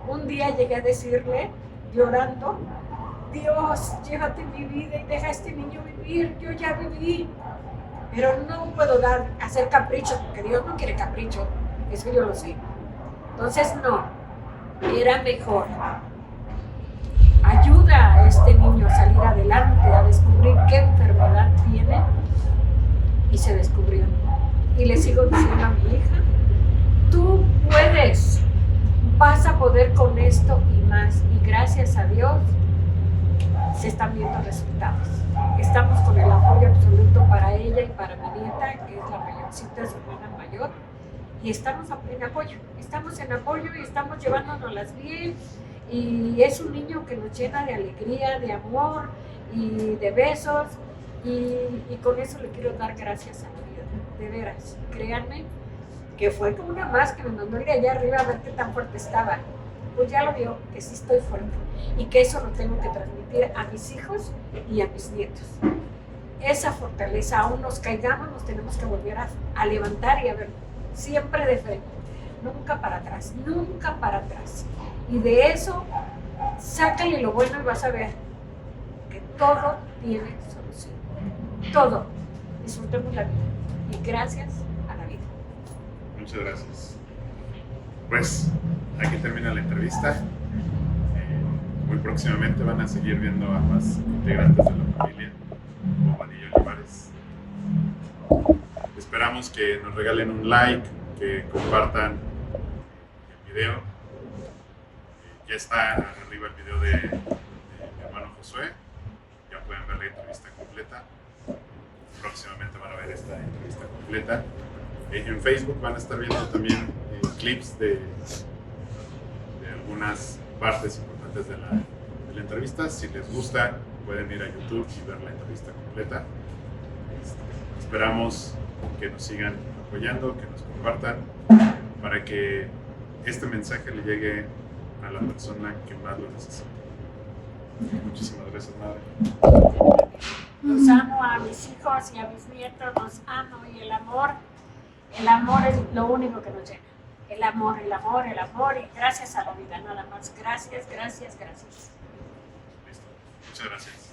Un día llegué a decirle, llorando, Dios, llévate mi vida y deja a este niño vivir. Yo ya viví, pero no puedo hacer caprichos, porque Dios no quiere capricho. Eso yo lo sé. Entonces, no. Era mejor. Ayuda a este niño a salir adelante, a descubrir qué enfermedad tiene, y se descubrió. Y le sigo diciendo a mi hija, tú puedes, vas a poder con esto y más. Y gracias a Dios se están viendo resultados. Estamos con el apoyo absoluto para ella y para mi nieta, que es la mayorcita, su hermana mayor, y estamos en apoyo y estamos llevándonoslas bien. Y es un niño que nos llena de alegría, de amor y de besos, y con eso le quiero dar gracias a la vida, de veras. Créanme que fue como una más que me mandó ir allá arriba a ver qué tan fuerte estaba. Pues ya lo vio, que sí estoy fuerte, y que eso lo tengo que transmitir a mis hijos y a mis nietos. Esa fortaleza, aún nos caigamos, nos tenemos que volver a levantar y a ver siempre de frente, nunca para atrás, y de eso sácale lo bueno y vas a ver que todo tiene solución, todo. Disfrutemos la vida y gracias a la vida. Muchas gracias. Pues aquí termina la entrevista. Muy próximamente van a seguir viendo a más integrantes de la familia Bobadilla Olivares. Esperamos que nos regalen un like, que compartan el video. Ya está arriba el video de mi hermano Josué. Ya pueden ver la entrevista completa. Próximamente van a ver esta entrevista completa. En Facebook van a estar viendo también clips de algunas partes importantes de la entrevista. Si les gusta, pueden ir a YouTube y ver la entrevista completa. Esperamos que nos sigan apoyando, que nos compartan, para que este mensaje le llegue a la persona que más lo necesita. Muchísimas gracias, madre. Los amo a mis hijos y a mis nietos, los amo, y el amor es lo único que nos llena. El amor, y gracias a la vida, nada más. Gracias. Listo. Muchas gracias.